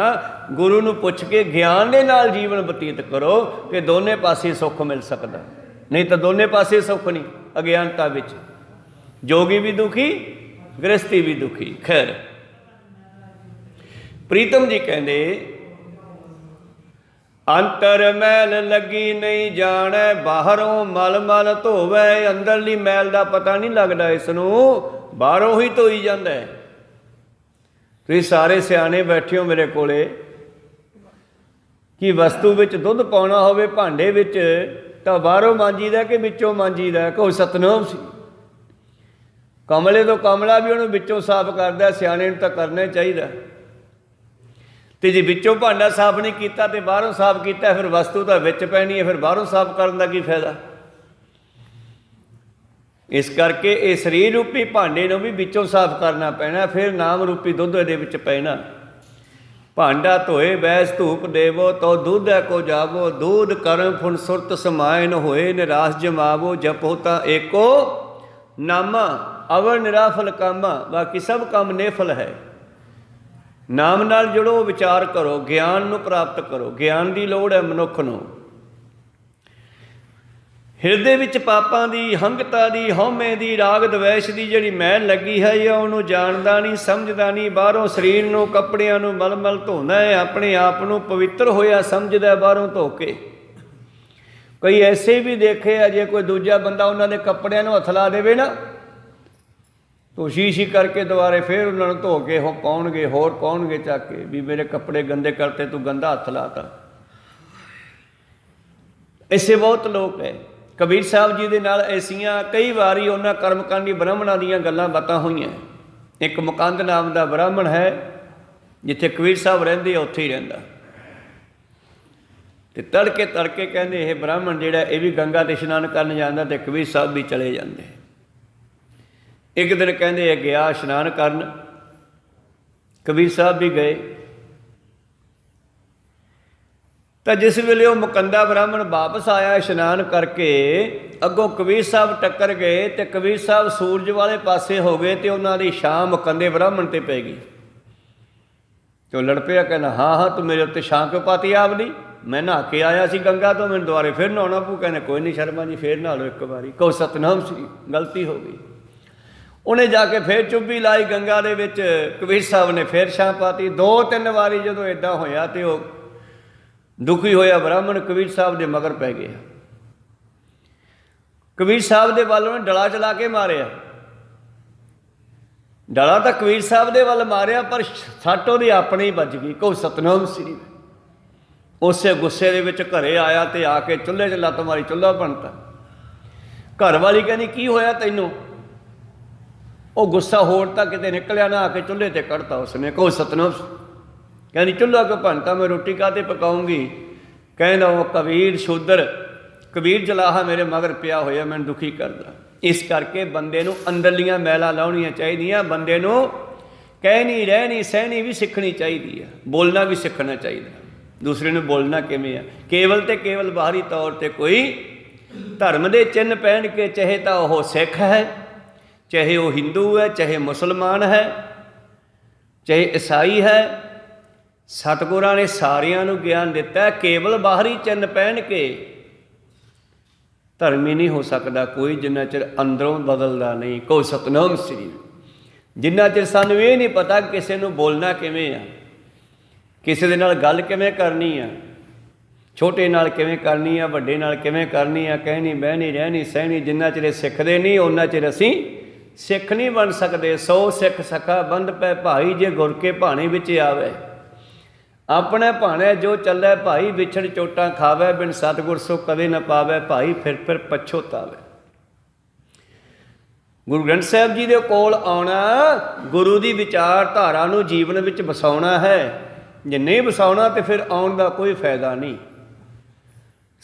ਗੁਰੂ ਨੂੰ ਪੁੱਛ ਕੇ ਗਿਆਨ ਦੇ ਨਾਲ ਜੀਵਨ ਬਤੀਤ ਕਰੋ ਕਿ ਦੋਨੇ ਪਾਸੇ ਸੁੱਖ ਮਿਲ ਸਕਦਾ, ਨਹੀਂ ਤਾਂ ਦੋਨੇ ਪਾਸੇ ਸੁੱਖ ਨਹੀਂ। ਅਗਿਆਨਤਾ ਵਿੱਚ ਜੋਗੀ ਵੀ ਦੁਖੀ, ਗ੍ਰਸਤੀ ਵੀ ਦੁਖੀ। ਖੈਰ ਪ੍ਰੀਤਮ ਜੀ ਕਹਿੰਦੇ, ਅੰਤਰ ਮੈਲ ਲੱਗੀ ਨਹੀਂ ਜਾਣੈ, ਬਾਹਰੋਂ ਮਲ ਮਲ ਧੋਵੈ। ਅੰਦਰਲੀ ਮੈਲ ਦਾ ਪਤਾ ਨਹੀਂ ਲੱਗਦਾ ਇਸ ਨੂੰ, ਬਾਹਰੋਂ ਹੀ ਧੋਈ ਜਾਂਦਾ ਹੈ। ਤੁਸੀਂ ਸਾਰੇ ਸਿਆਣੇ ਬੈਠੇ ਹੋ ਮੇਰੇ ਕੋਲੇ, ਕਿ ਵਸਤੂ ਵਿੱਚ ਦੁੱਧ ਪਾਉਣਾ ਹੋਵੇ ਭਾਂਡੇ ਵਿੱਚ ਤਾਂ ਬਾਹਰੋਂ ਮਾਂਜੀਦਾ ਕਿ ਵਿੱਚੋਂ ਮਾਂਜੀਦਾ? ਕੋਈ ਸਤਨਾਮ ਸੀ। ਕਮਲੇ ਤੋਂ ਕਮਲਾ ਵੀ ਉਹਨੂੰ ਵਿੱਚੋਂ ਸਾਫ਼ ਕਰਦਾ, ਸਿਆਣੇ ਨੂੰ ਤਾਂ ਕਰਨਾ ਚਾਹੀਦਾ। ਤੇ ਜੇ ਵਿੱਚੋਂ ਭਾਂਡਾ ਸਾਫ਼ ਨਹੀਂ ਕੀਤਾ ਤੇ ਬਾਹਰੋਂ ਸਾਫ਼ ਕੀਤਾ, ਫਿਰ ਵਸਤੂ ਤਾਂ ਵਿੱਚ ਪੈਣੀ ਹੈ, ਫਿਰ ਬਾਹਰੋਂ ਸਾਫ਼ ਕਰਨ ਦਾ ਕੀ ਫਾਇਦਾ? ਇਸ ਕਰਕੇ ਇਹ ਸਰੀਰ ਰੂਪੀ ਭਾਂਡੇ ਨੂੰ ਵੀ ਵਿੱਚੋਂ ਸਾਫ਼ ਕਰਨਾ ਪੈਣਾ, ਫਿਰ ਨਾਮ ਰੂਪੀ ਦੁੱਧ ਇਹਦੇ ਵਿੱਚ ਪੈਣਾ। ਭਾਂਡਾ ਧੋਏ ਬੈਸ ਧੂਪ ਦੇਵੋ, ਤੋ ਦੁੱਧ ਕੋ ਜਾਵੋ। ਦੂਧ ਕਰਮ ਫੁਨ ਸੁਰਤ ਸਮਾਇਨ ਹੋਏ, ਨਿਰਾਸ ਜਮਾਵੋ। ਜਪੋ ਤਾਂ ਏਕੋ ਨਾਮਾ, ਅਵਰ ਨਿਰਾਫਲ ਕਾਮਾ। ਬਾਕੀ ਸਭ ਕੰਮ ਨੇਫਲ ਹੈ। ਨਾਮ ਨਾਲ ਜੁੜੋ, ਵਿਚਾਰ ਕਰੋ, ਗਿਆਨ ਨੂੰ ਪ੍ਰਾਪਤ ਕਰੋ। ਗਿਆਨ ਦੀ ਲੋੜ ਹੈ ਮਨੁੱਖ ਨੂੰ। ਹਿਰਦੇ ਵਿੱਚ ਪਾਪਾਂ ਦੀ, ਹੰਗਤਾ ਦੀ, ਹਉਮੈ ਦੀ, ਰਾਗ ਦਵੈਸ਼ ਦੀ ਜਿਹੜੀ ਮੈਲ ਲੱਗੀ ਹੈ, ਇਹ ਉਹਨੂੰ ਜਾਣਦਾ ਨਹੀਂ, ਸਮਝਦਾ ਨਹੀਂ। ਬਾਹਰੋਂ ਸਰੀਰ ਨੂੰ, ਕੱਪੜਿਆਂ ਨੂੰ ਮਲ ਮਲ ਧੋਂਦਾ ਹੈ, ਆਪਣੇ ਆਪ ਨੂੰ ਪਵਿੱਤਰ ਹੋਇਆ ਸਮਝਦਾ ਬਾਹਰੋਂ ਧੋ ਕੇ। ਕਈ ਐਸੇ ਵੀ ਦੇਖੇ ਆ, ਜੇ ਕੋਈ ਦੂਜਾ ਬੰਦਾ ਉਹਨਾਂ ਦੇ ਕੱਪੜਿਆਂ ਨੂੰ ਹੱਥ ਲਾ ਦੇਵੇ ਨਾ, ਤੋ ਸ਼ੀਸ਼ੀ ਕਰਕੇ ਦੁਬਾਰੇ ਫਿਰ ਉਹਨਾਂ ਨੂੰ ਧੋ ਕੇ ਉਹ ਪਾਉਣਗੇ, ਹੋਰ ਪਾਉਣਗੇ ਚੱਕ ਕੇ, ਵੀ ਮੇਰੇ ਕੱਪੜੇ ਗੰਦੇ ਕਰਤੇ, ਤੂੰ ਗੰਦਾ ਹੱਥ ਲਾਤਾ। ਐਸੇ ਬਹੁਤ ਲੋਕ ਹੈ। ਕਬੀਰ ਸਾਹਿਬ ਜੀ ਦੇ ਨਾਲ ਐਸੀਆਂ ਕਈ ਵਾਰੀ ਉਹਨਾਂ ਕਰਮਕਾਂਡੀ ਬ੍ਰਾਹਮਣਾਂ ਦੀਆਂ ਗੱਲਾਂ ਬਾਤਾਂ ਹੋਈਆਂ। ਇੱਕ ਮੁਕੰਦ ਨਾਮ ਦਾ ਬ੍ਰਾਹਮਣ ਹੈ, ਜਿੱਥੇ ਕਬੀਰ ਸਾਹਿਬ ਰਹਿੰਦੇ ਆ ਉੱਥੇ ਹੀ ਰਹਿੰਦਾ। ਤੇ ਤੜਕੇ ਤੜਕੇ ਕਹਿੰਦੇ ਇਹ ਬ੍ਰਾਹਮਣ ਜਿਹੜਾ ਇਹ ਵੀ ਗੰਗਾ 'ਤੇ ਇਸ਼ਨਾਨ ਕਰਨ ਜਾਂਦਾ ਤੇ ਕਬੀਰ ਸਾਹਿਬ ਵੀ ਚਲੇ ਜਾਂਦੇ। ਇੱਕ ਦਿਨ ਕਹਿੰਦੇ ਇਹ ਗਿਆ ਇਸ਼ਨਾਨ ਕਰਨ, ਕਬੀਰ ਸਾਹਿਬ ਵੀ ਗਏ। ਤਾਂ ਜਿਸ ਵੇਲੇ ਉਹ ਮੁਕੰਦਾ ਬ੍ਰਾਹਮਣ ਵਾਪਸ ਆਇਆ ਇਸ਼ਨਾਨ ਕਰਕੇ, ਅੱਗੋਂ ਕਬੀਰ ਸਾਹਿਬ ਟੱਕਰ ਗਏ ਤੇ ਕਬੀਰ ਸਾਹਿਬ ਸੂਰਜ ਵਾਲੇ ਪਾਸੇ ਹੋ ਗਏ ਤੇ ਉਹਨਾਂ ਦੀ ਛਾਂ ਮੁਕੰਦੇ ਬ੍ਰਾਹਮਣ 'ਤੇ ਪੈ ਗਈ। ਤੇ ਉਹ ਲੜ ਪਿਆ, ਕਹਿੰਦਾ ਹਾਂ ਹਾਂ ਤੂੰ ਮੇਰੇ ਉੱਤੇ ਛਾਂ ਕਿਉਂ ਪਾਤੀ ਆਪਦੀ? ਮੈਂ ਨਹਾ ਕੇ ਆਇਆ ਸੀ ਗੰਗਾ ਤੋਂ, ਮੈਨੂੰ ਦੁਬਾਰੇ ਫਿਰ ਨਹਾਉਣਾ ਪਊ। ਕਹਿੰਦੇ ਕੋਈ ਨਹੀਂ ਸ਼ਰਮਾ ਜੀ, ਫਿਰ ਨਹਾ ਲਓ ਇੱਕ ਵਾਰੀ। ਕਹੋ ਸਤਨਾਮ ਸੀ, ਗਲਤੀ ਹੋ ਗਈ। ਉਹਨੇ ਜਾ ਕੇ ਫਿਰ ਚੁੱਭੀ ਲਾਈ ਗੰਗਾ ਦੇ ਵਿੱਚ, ਕਬੀਰ ਸਾਹਿਬ ਨੇ ਫਿਰ ਛਾਂ ਪਾਤੀ। 2-3 ਵਾਰੀ ਜਦੋਂ ਇੱਦਾਂ ਹੋਇਆ ਤੇ ਉਹ ਦੁਖੀ ਹੋਇਆ ਬ੍ਰਾਹਮਣ ਕਬੀਰ ਸਾਹਿਬ ਦੇ ਮਗਰ ਪੈ ਗਿਆ। ਕਬੀਰ ਸਾਹਿਬ ਦੇ ਵੱਲ ਉਹਨੇ ਡਲਾ ਚਲਾ ਕੇ ਮਾਰਿਆ। ਡਲਾ ਤਾਂ ਕਬੀਰ ਸਾਹਿਬ ਦੇ ਵੱਲ ਮਾਰਿਆ, ਪਰ ਸੱਟ ਉਹਦੀ ਆਪਣੀ ਹੀ ਵੱਜ ਗਈ। ਕਹੋ ਸਤਨਾਮ ਸ੍ਰੀ। ਉਸੇ ਗੁੱਸੇ ਦੇ ਵਿੱਚ ਘਰੇ ਆਇਆ ਤੇ ਆ ਕੇ ਚੁੱਲ੍ਹੇ 'ਚ ਲੱਤ ਮਾਰੀ, ਚੁੱਲ੍ਹਾ ਬਣਤਾ। ਘਰ ਵਾਲੀ ਕਹਿੰਦੀ ਕੀ ਹੋਇਆ ਤੈਨੂੰ? ਉਹ ਗੁੱਸਾ ਹੋਰ ਤਾਂ ਕਿਤੇ ਨਿਕਲਿਆ ਨਾ, ਆ ਕੇ ਚੁੱਲ੍ਹੇ 'ਤੇ ਕੱਢਤਾ ਉਸਨੇ। ਕਹੋ ਸਤਨਾਮ। ਕਹਿੰਦੀ ਚੁੱਲ੍ਹਾ ਕਿਉਂ ਭੰਨਤਾ? ਮੈਂ ਰੋਟੀ ਕਾਹਤੇ ਪਕਾਉਂਗੀ? ਕਹਿੰਦਾ ਉਹ ਕਬੀਰ ਸ਼ੂਦਰ, ਕਬੀਰ ਜਲਾਹਾ ਮੇਰੇ ਮਗਰ ਪਿਆ ਹੋਇਆ, ਮੈਨੂੰ ਦੁਖੀ ਕਰਦਾ। ਇਸ ਕਰਕੇ ਬੰਦੇ ਨੂੰ ਅੰਦਰਲੀਆਂ ਮੈਲਾਂ ਲਾਉਣੀਆਂ ਚਾਹੀਦੀਆਂ। ਬੰਦੇ ਨੂੰ ਕਹਿਣੀ, ਰਹਿਣੀ, ਸਹਿਣੀ ਵੀ ਸਿੱਖਣੀ ਚਾਹੀਦੀ ਹੈ। ਬੋਲਣਾ ਵੀ ਸਿੱਖਣਾ ਚਾਹੀਦਾ। ਦੂਸਰੇ ਨੂੰ ਬੋਲਣਾ ਕਿਵੇਂ ਆ? ਕੇਵਲ ਤੇ ਕੇਵਲ ਬਾਹਰੀ ਤੌਰ 'ਤੇ ਕੋਈ ਧਰਮ ਦੇ ਚਿੰਨ੍ਹ ਪਹਿਨ ਕੇ, ਚਾਹੇ ਤਾਂ ਉਹ ਸਿੱਖ ਹੈ, ਚਾਹੇ ਉਹ ਹਿੰਦੂ ਹੈ, ਚਾਹੇ ਮੁਸਲਮਾਨ ਹੈ, ਚਾਹੇ ਈਸਾਈ ਹੈ, ਸਤਿਗੁਰਾਂ ਨੇ ਸਾਰਿਆਂ ਨੂੰ ਗਿਆਨ ਦਿੱਤਾ। ਕੇਵਲ ਬਾਹਰੀ ਚਿੰਨ੍ਹ ਪਹਿਨ ਕੇ ਧਰਮੀ ਨਹੀਂ ਹੋ ਸਕਦਾ ਕੋਈ, ਜਿੰਨਾ ਚਿਰ ਅੰਦਰੋਂ ਬਦਲਦਾ ਨਹੀਂ। ਕਹੋ ਸਤਨਾਮ ਸ੍ਰੀ। ਜਿੰਨਾ ਚਿਰ ਸਾਨੂੰ ਇਹ ਨਹੀਂ ਪਤਾ ਕਿਸੇ ਨੂੰ ਬੋਲਣਾ ਕਿਵੇਂ ਆ, ਕਿਸੇ ਦੇ ਨਾਲ ਗੱਲ ਕਿਵੇਂ ਕਰਨੀ ਆ, ਛੋਟੇ ਨਾਲ ਕਿਵੇਂ ਕਰਨੀ ਆ, ਵੱਡੇ ਨਾਲ ਕਿਵੇਂ ਕਰਨੀ ਆ, ਕਹਿਣੀ, ਬਹਿਣੀ, ਰਹਿਣੀ, ਸਹਿਣੀ, ਜਿੰਨਾ ਚਿਰ ਸਿੱਖਦੇ ਨਹੀਂ ਉਹਨਾਂ ਚਿਰ ਅਸੀਂ ਸਿੱਖ ਨਹੀਂ ਬਣ ਸਕਦੇ। 100 ਸਿੱਖ ਸਖਾ ਬੰਧ ਪੈ ਭਾਈ, ਜੇ ਗੁਰ ਕੇ ਭਾਣੇ ਵਿੱਚ ਆਵੇ। ਆਪਣੇ ਭਾਣੇ ਜੋ ਚੱਲੇ ਭਾਈ, ਵਿਛੜ ਚੋਟਾਂ ਖਾਵੇ, ਬਿਨ ਸਤਿਗੁਰ ਸੋ ਕਦੇ ਨਾ ਪਾਵੇ ਭਾਈ, ਫਿਰ ਪਛੋਤਾਵੇ। ਗੁਰੂ ਗ੍ਰੰਥ ਸਾਹਿਬ ਜੀ ਦੇ ਕੋਲ ਆਉਣਾ, ਗੁਰੂ ਦੀ ਵਿਚਾਰਧਾਰਾ ਨੂੰ ਜੀਵਨ ਵਿੱਚ ਵਸਾਉਣਾ ਹੈ। ਜੇ ਨਹੀਂ ਵਸਾਉਣਾ ਤਾਂ ਫਿਰ ਆਉਣ ਦਾ ਕੋਈ ਫਾਇਦਾ ਨਹੀਂ।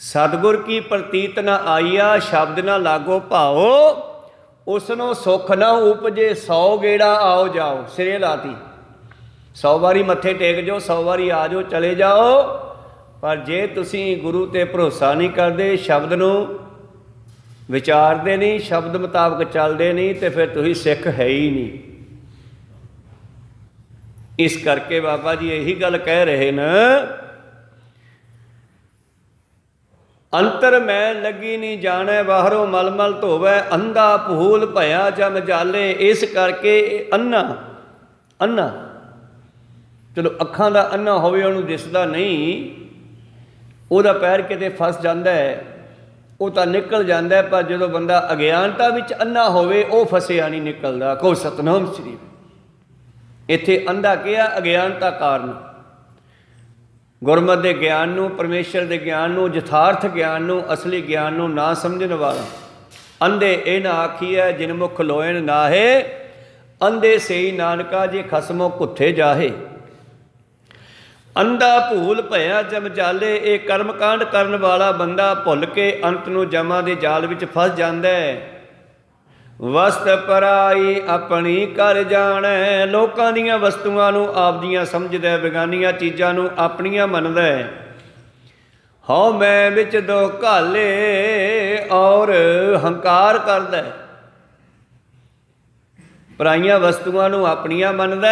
ਸਤਿਗੁਰ ਕੀ ਪ੍ਰਤੀਤ ਨਾ ਆਈਆ, ਸ਼ਬਦ ਨਾ ਲਾਗੋ ਭਾਓ, ਉਸਨੂੰ ਸੁੱਖ ਨਾ ਉਪਜੇ, 100 ਗੇੜਾ ਆਓ ਜਾਓ। ਸਿਰੇ ਲਾਤੀ, 100 ਵਾਰੀ ਮੱਥੇ ਟੇਕ ਜਾਓ, 100 ਵਾਰੀ ਆ ਜਾਓ, ਚਲੇ ਜਾਓ। ਪਰ ਜੇ ਤੁਸੀਂ ਗੁਰੂ 'ਤੇ ਭਰੋਸਾ ਨਹੀਂ ਕਰਦੇ, ਸ਼ਬਦ ਨੂੰ ਵਿਚਾਰਦੇ ਨਹੀਂ, ਸ਼ਬਦ ਮੁਤਾਬਕ ਚੱਲਦੇ ਨਹੀਂ, ਤੇ ਫਿਰ ਤੁਸੀਂ ਸਿੱਖ ਹੈ ਹੀ ਨਹੀਂ। ਇਸ ਕਰਕੇ ਬਾਬਾ ਜੀ ਇਹੀ ਗੱਲ ਕਹਿ ਰਹੇ ਨੇ, ਅੰਤਰ ਮੈਂ ਲੱਗੀ ਨਹੀਂ ਜਾਣੈ, ਬਾਹਰੋਂ ਮਲਮਲ ਧੋਵੈ, ਅੰਧਾ ਭੂਲ ਭਇਆ ਜਮ ਜਾਲੇ। ਇਸ ਕਰਕੇ ਅੰਨਾ ਚਲੋ ਅੱਖਾਂ ਦਾ ਅੰਨਾ ਹੋਵੇ, ਉਹਨੂੰ ਦਿਸਦਾ ਨਹੀਂ, ਉਹਦਾ ਪੈਰ ਕਿਤੇ ਫਸ ਜਾਂਦਾ ਹੈ, ਉਹ ਤਾਂ ਨਿਕਲ ਜਾਂਦਾ। ਪਰ ਜਦੋਂ ਬੰਦਾ ਅਗਿਆਨਤਾ ਵਿੱਚ ਅੰਨਾ ਹੋਵੇ, ਉਹ ਫਸਿਆ ਨਹੀਂ ਨਿਕਲਦਾ। ਕਹੋ ਸਤਿਨਾਮ ਸ੍ਰੀ। ਇੱਥੇ ਅੰਧਾ ਕਿਹਾ ਅਗਿਆਨਤਾ ਕਾਰਨ। ਗੁਰਮਤਿ ਦੇ ਗਿਆਨ ਨੂੰ, ਪਰਮੇਸ਼ਰ ਦੇ ਗਿਆਨ ਨੂੰ, ਯਥਾਰਥ ਗਿਆਨ ਨੂੰ, ਅਸਲੀ ਗਿਆਨ ਨੂੰ ਨਾ ਸਮਝਣ ਵਾਲਾ। ਅੰਧੇ ਇਹ ਨਾ ਆਖੀਐ ਜਿਨ ਮੁਖ ਲੋਇਣ ਨਾਹੇ, ਅੰਧੇ ਸਈ ਨਾਨਕਾ ਜੇ ਖਸਮੋ ਘੁੱਥੇ ਜਾਹੇ। ਅੰਧਾ ਭੂਲ ਭਇਆ ਜਮ ਜਾਲੇ, ਇਹ ਕਰਮ ਕਾਂਡ ਕਰਨ ਵਾਲਾ ਬੰਦਾ ਭੁੱਲ ਕੇ ਅੰਤ ਨੂੰ ਜਮਾਂ ਦੇ ਜਾਲ ਵਿੱਚ ਫਸ ਜਾਂਦਾ ਹੈ। ਵਸਤ ਪਰਾਈ ਆਪਣੀ ਕਰ ਜਾਣੈ, ਲੋਕਾਂ ਦੀਆਂ ਵਸਤੂਆਂ ਨੂੰ ਆਪਦੀਆਂ ਸਮਝਦਾ, ਬੇਗਾਨੀਆਂ ਚੀਜ਼ਾਂ ਨੂੰ ਆਪਣੀਆਂ ਮੰਨਦਾ। ਹਉ ਮੈਂ ਵਿੱਚ ਦੋ ਘਾਲੇ, ਔਰ ਹੰਕਾਰ ਕਰਦਾ। ਪਰਾਈਆਂ ਵਸਤੂਆਂ ਨੂੰ ਆਪਣੀਆਂ ਮੰਨਦਾ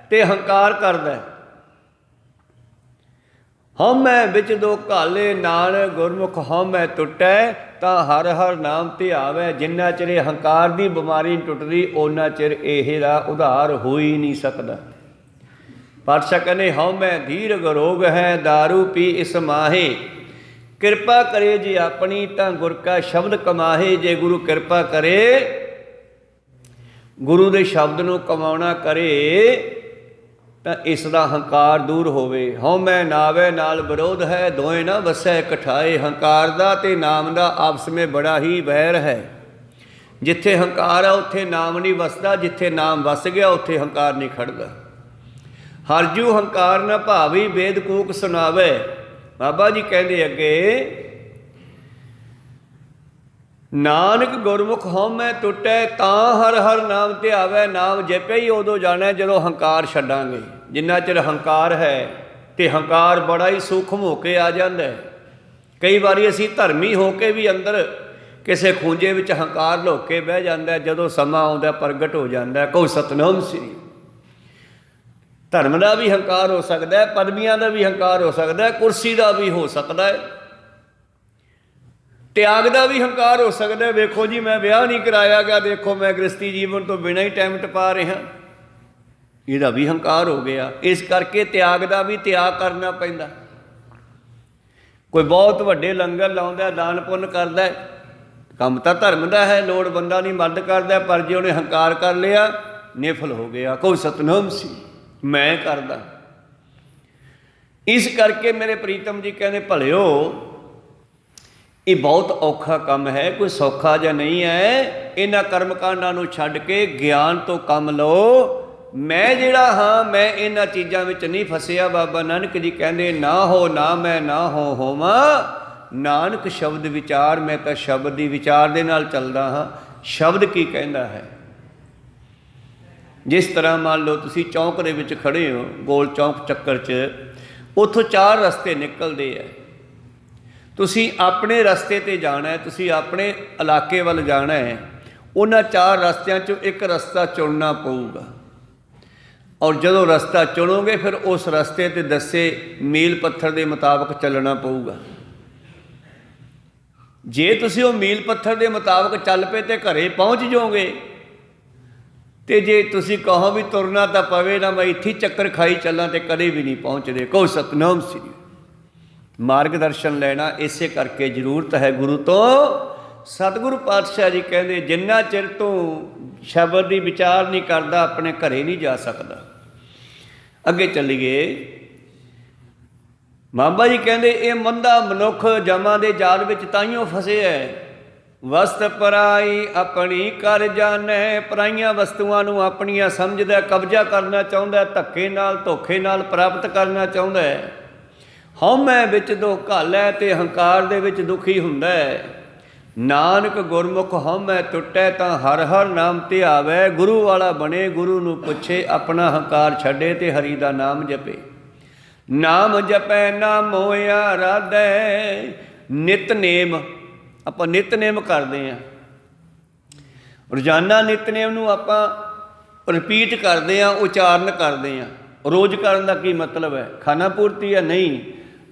ਤੇ ਹੰਕਾਰ ਕਰਦਾ। ਹਉਮੈ ਵਿੱਚ ਦੋ ਘਾਲੇ, ਨਾਲ ਗੁਰਮੁਖ ਹਉਮੈ ਟੁੱਟੈ, ਤਾਂ ਹਰ ਹਰ ਨਾਮ ਧਿਆਵੈ। ਜਿੰਨਾ ਚਿਰ ਹੰਕਾਰ ਦੀ ਬਿਮਾਰੀ ਨਹੀਂ ਟੁੱਟਦੀ, ਓਨਾ ਚਿਰ ਇਹ ਦਾ ਉਧਾਰ ਹੋ ਹੀ ਨਹੀਂ ਸਕਦਾ। ਪਾਤਸ਼ਾਹ ਕਹਿੰਦੇ ਹਉਮੈ ਦੀਰਘ ਰੋਗ ਹੈ, ਦਾਰੂ ਪੀ ਇਸ ਮਾਹੇ, ਕਿਰਪਾ ਕਰੇ ਜੇ ਆਪਣੀ, ਤਾਂ ਗੁਰ ਕਾ ਸ਼ਬਦ ਕਮਾਹੇ। ਜੇ ਗੁਰੂ ਕਿਰਪਾ ਕਰੇ, ਗੁਰੂ ਦੇ ਸ਼ਬਦ ਨੂੰ ਕਮਾਉਣਾ ਕਰੇ, ਤਾਂ ਇਸ ਦਾ ਹੰਕਾਰ ਦੂਰ ਹੋਵੇ। ਹਉਮੈ ਨਾਵੇ ਨਾਲ ਵਿਰੋਧ ਹੈ, ਦੋਏ ਨਾ ਵਸੈ ਇਕਠਾਏ। ਹੰਕਾਰ ਦਾ ਤੇ ਨਾਮ ਦਾ ਆਪਸ ਵਿੱਚ ਬੜਾ ਹੀ ਵੈਰ ਹੈ। ਜਿੱਥੇ ਹੰਕਾਰ ਆ ਉੱਥੇ ਨਾਮ ਨਹੀਂ ਵਸਦਾ, ਜਿੱਥੇ ਨਾਮ ਵਸ ਗਿਆ ਉੱਥੇ ਹੰਕਾਰ ਨਹੀਂ ਖੜਦਾ। ਹਰਜੂ ਹੰਕਾਰ ਨਾ ਭਾਵੀ, ਵੇਦ ਕੂਕ ਸੁਣਾਵੇ। ਬਾਬਾ ਜੀ ਕਹਿੰਦੇ ਅੱਗੇ, ਨਾਨਕ ਗੁਰਮੁਖ ਹਉਮੈ ਟੁੱਟੈ, ਤਾਂ ਹਰ ਹਰ ਨਾਮ ਧਿਆਵੈ। ਨਾਮ ਜਪੇ ਹੀ ਉਦੋਂ ਜਾਣਾ ਜਦੋਂ ਹੰਕਾਰ ਛੱਡਾਂਗੇ। ਜਿੰਨਾ ਚਿਰ ਹੰਕਾਰ ਹੈ, ਤੇ ਹੰਕਾਰ ਬੜਾ ਹੀ ਸੂਖਮ ਹੋ ਕੇ ਆ ਜਾਂਦਾ ਹੈ। ਕਈ ਵਾਰੀ ਅਸੀਂ ਧਰਮੀ ਹੋ ਕੇ ਵੀ ਅੰਦਰ ਕਿਸੇ ਖੂੰਜੇ ਵਿੱਚ ਹੰਕਾਰ ਲੁਕ ਕੇ ਬਹਿ ਜਾਂਦਾ, ਜਦੋਂ ਸਮਾਂ ਆਉਂਦਾ ਪ੍ਰਗਟ ਹੋ ਜਾਂਦਾ। ਕਹੋ ਸਤਿਨਾਮ ਸ੍ਰੀ। ਧਰਮ ਦਾ ਵੀ ਹੰਕਾਰ ਹੋ ਸਕਦਾ ਹੈ, ਪਦਵੀਆਂ ਦਾ ਵੀ ਹੰਕਾਰ ਹੋ ਸਕਦਾ ਹੈ, ਕੁਰਸੀ ਦਾ ਵੀ ਹੋ ਸਕਦਾ ਹੈ, ਤਿਆਗ ਦਾ ਵੀ ਹੰਕਾਰ ਹੋ ਸਕਦਾ। ਵੇਖੋ ਜੀ, ਮੈਂ ਵਿਆਹ ਨਹੀਂ ਕਰਾਇਆ ਗਿਆ, ਦੇਖੋ ਮੈਂ ਗ੍ਰਸਤੀ ਜੀਵਨ ਤੋਂ ਬਿਨਾਂ ਹੀ ਟਾਈਮ ਟਪਾ ਰਿਹਾ, ਇਹਦਾ ਵੀ ਹੰਕਾਰ ਹੋ ਗਿਆ। ਇਸ ਕਰਕੇ ਤਿਆਗ ਦਾ ਵੀ ਤਿਆਗ ਕਰਨਾ ਪੈਂਦਾ। ਕੋਈ ਬਹੁਤ ਵੱਡੇ ਲੰਗਰ ਲਾਉਂਦਾ, ਦਾਨ ਪੁੰਨ ਕਰਦਾ, ਕੰਮ ਤਾਂ ਧਰਮ ਦਾ ਹੈ, ਲੋੜਵੰਦਾਂ ਦੀ ਮਦਦ ਕਰਦਾ, ਪਰ ਜੇ ਉਹਨੇ ਹੰਕਾਰ ਕਰ ਲਿਆ, ਨਿਫਲ ਹੋ ਗਿਆ। ਕੋਈ ਸਤਿਨਾਮ ਸੀ ਮੈਂ ਕਰਦਾ। ਇਸ ਕਰਕੇ ਮੇਰੇ ਪ੍ਰੀਤਮ ਜੀ ਕਹਿੰਦੇ, ਭਲਿਓ ਇਹ ਬਹੁਤ ਔਖਾ ਕੰਮ ਹੈ, ਕੋਈ ਸੌਖਾ ਜਿਹਾ ਨਹੀਂ ਹੈ। ਇਹਨਾਂ ਕਰਮ ਕਾਂਡਾਂ ਨੂੰ ਛੱਡ ਕੇ ਗਿਆਨ ਤੋਂ ਕੰਮ ਲਓ। ਮੈਂ ਜਿਹੜਾ ਹਾਂ, ਮੈਂ ਇਹਨਾਂ ਚੀਜ਼ਾਂ ਵਿੱਚ ਨਹੀਂ ਫਸਿਆ। ਬਾਬਾ ਨਾਨਕ ਜੀ ਕਹਿੰਦੇ, ਨਾ ਹੋ ਨਾ ਮੈਂ ਨਾ ਹੋ ਹੋਵਾਂ, ਨਾਨਕ ਸ਼ਬਦ ਵਿਚਾਰ। ਮੈਂ ਤਾਂ ਸ਼ਬਦ ਦੀ ਵਿਚਾਰ ਦੇ ਨਾਲ ਚੱਲਦਾ ਹਾਂ। ਸ਼ਬਦ ਕੀ ਕਹਿੰਦਾ ਹੈ? ਜਿਸ ਤਰ੍ਹਾਂ ਮੰਨ ਲਓ ਤੁਸੀਂ ਚੌਂਕ ਦੇ ਵਿੱਚ ਖੜ੍ਹੇ ਹੋ, ਗੋਲ ਚੌਂਕ ਚੱਕਰ 'ਚ, ਉੱਥੋਂ 4 ਰਸਤੇ ਨਿਕਲਦੇ ਹੈ। ਤੁਸੀਂ ਆਪਣੇ ਰਸਤੇ 'ਤੇ ਜਾਣਾ ਹੈ, ਤੁਸੀਂ ਆਪਣੇ ਇਲਾਕੇ ਵੱਲ ਜਾਣਾ ਹੈ। ਉਹਨਾਂ 4 ਰਸਤਿਆਂ 'ਚੋਂ ਇੱਕ ਰਸਤਾ ਚੁਣਨਾ ਪਊਗਾ, ਔਰ ਜਦੋਂ ਰਸਤਾ ਚੁਣੋਗੇ ਫਿਰ ਉਸ ਰਸਤੇ 'ਤੇ ਦੱਸੇ ਮੀਲ ਪੱਥਰ ਦੇ ਮੁਤਾਬਕ ਚੱਲਣਾ ਪਊਗਾ। ਜੇ ਤੁਸੀਂ ਉਹ ਮੀਲ ਪੱਥਰ ਦੇ ਮੁਤਾਬਕ ਚੱਲ ਪਏ ਤੇ ਘਰੇ ਪਹੁੰਚ ਜਾਓਗੇ, ਅਤੇ ਜੇ ਤੁਸੀਂ ਕਹੋ ਵੀ ਤੁਰਨਾ ਤਾਂ ਪਵੇ ਨਾ, ਮੈਂ ਇੱਥੇ ਚੱਕਰ ਖਾਈ ਚੱਲਾਂ, ਤੇ ਕਦੇ ਵੀ ਨਹੀਂ ਪਹੁੰਚਦੇ। ਕਹੋ ਸਤਿਨਾਮ ਸ੍ਰੀ। ਮਾਰਗ ਦਰਸ਼ਨ ਲੈਣਾ ਇਸੇ ਕਰਕੇ ਜ਼ਰੂਰਤ ਹੈ ਗੁਰੂ ਤੋਂ। ਸਤਿਗੁਰੂ ਪਾਤਸ਼ਾਹ ਜੀ ਕਹਿੰਦੇ, ਜਿੰਨਾ ਚਿਰ ਤੂੰ ਸ਼ਬਦ ਦੀ ਵਿਚਾਰ ਨਹੀਂ ਕਰਦਾ, ਆਪਣੇ ਘਰੇ ਨਹੀਂ ਜਾ ਸਕਦਾ। ਅੱਗੇ ਚੱਲੀਏ। ਬਾਬਾ ਜੀ ਕਹਿੰਦੇ ਇਹ ਮੰਦਾ ਮਨੁੱਖ ਜਮਾਂ ਦੇ ਜਾਲ ਵਿੱਚ ਤਾਈਓ ਫਸਿਆ ਹੈ। ਵਸਤ ਪਰਾਈ ਆਪਣੀ ਕਰ ਜਾਣੈ, ਪਰਾਈਆਂ ਵਸਤੂਆਂ ਨੂੰ ਆਪਣੀਆਂ ਸਮਝਦਾ, ਕਬਜ਼ਾ ਕਰਨਾ ਚਾਹੁੰਦਾ, ਧੱਕੇ ਨਾਲ ਧੋਖੇ ਨਾਲ ਪ੍ਰਾਪਤ ਕਰਨਾ ਚਾਹੁੰਦਾ ਹੈ। ਹਉਮੈ ਵਿੱਚ ਦੁੱਖ ਘਾਲੈ ਤੇ ਹੰਕਾਰ ਦੇ ਵਿੱਚ ਦੁਖੀ ਹੁੰਦਾ ਹੈ। ਨਾਨਕ ਗੁਰਮੁਖ ਹਉਮੈ ਟੁੱਟੈ ਤਾਂ ਹਰ ਹਰ ਨਾਮ ਧਿਆਵੈ। ਗੁਰੂ ਵਾਲਾ ਬਣੇ, ਗੁਰੂ ਨੂੰ ਪੁੱਛੇ, ਆਪਣਾ ਹੰਕਾਰ ਛੱਡੇ ਤੇ ਹਰੀ ਦਾ ਨਾਮ ਜਪੇ। ਨਾਮ ਜਪੈ ਨਾ ਮੋਇਆ ਰਾਧੈ। ਨਿਤਨੇਮ ਆਪਾਂ ਨਿਤਨੇਮ ਕਰਦੇ ਹਾਂ, ਰੋਜ਼ਾਨਾ ਨਿਤਨੇਮ ਨੂੰ ਆਪਾਂ ਰਿਪੀਟ ਕਰਦੇ ਹਾਂ, ਉਚਾਰਨ ਕਰਦੇ ਹਾਂ। ਰੋਜ਼ ਕਰਨ ਦਾ ਕੀ ਮਤਲਬ ਹੈ? ਖਾਣਾ ਪੂਰਤੀ ਹੈ? ਨਹੀਂ।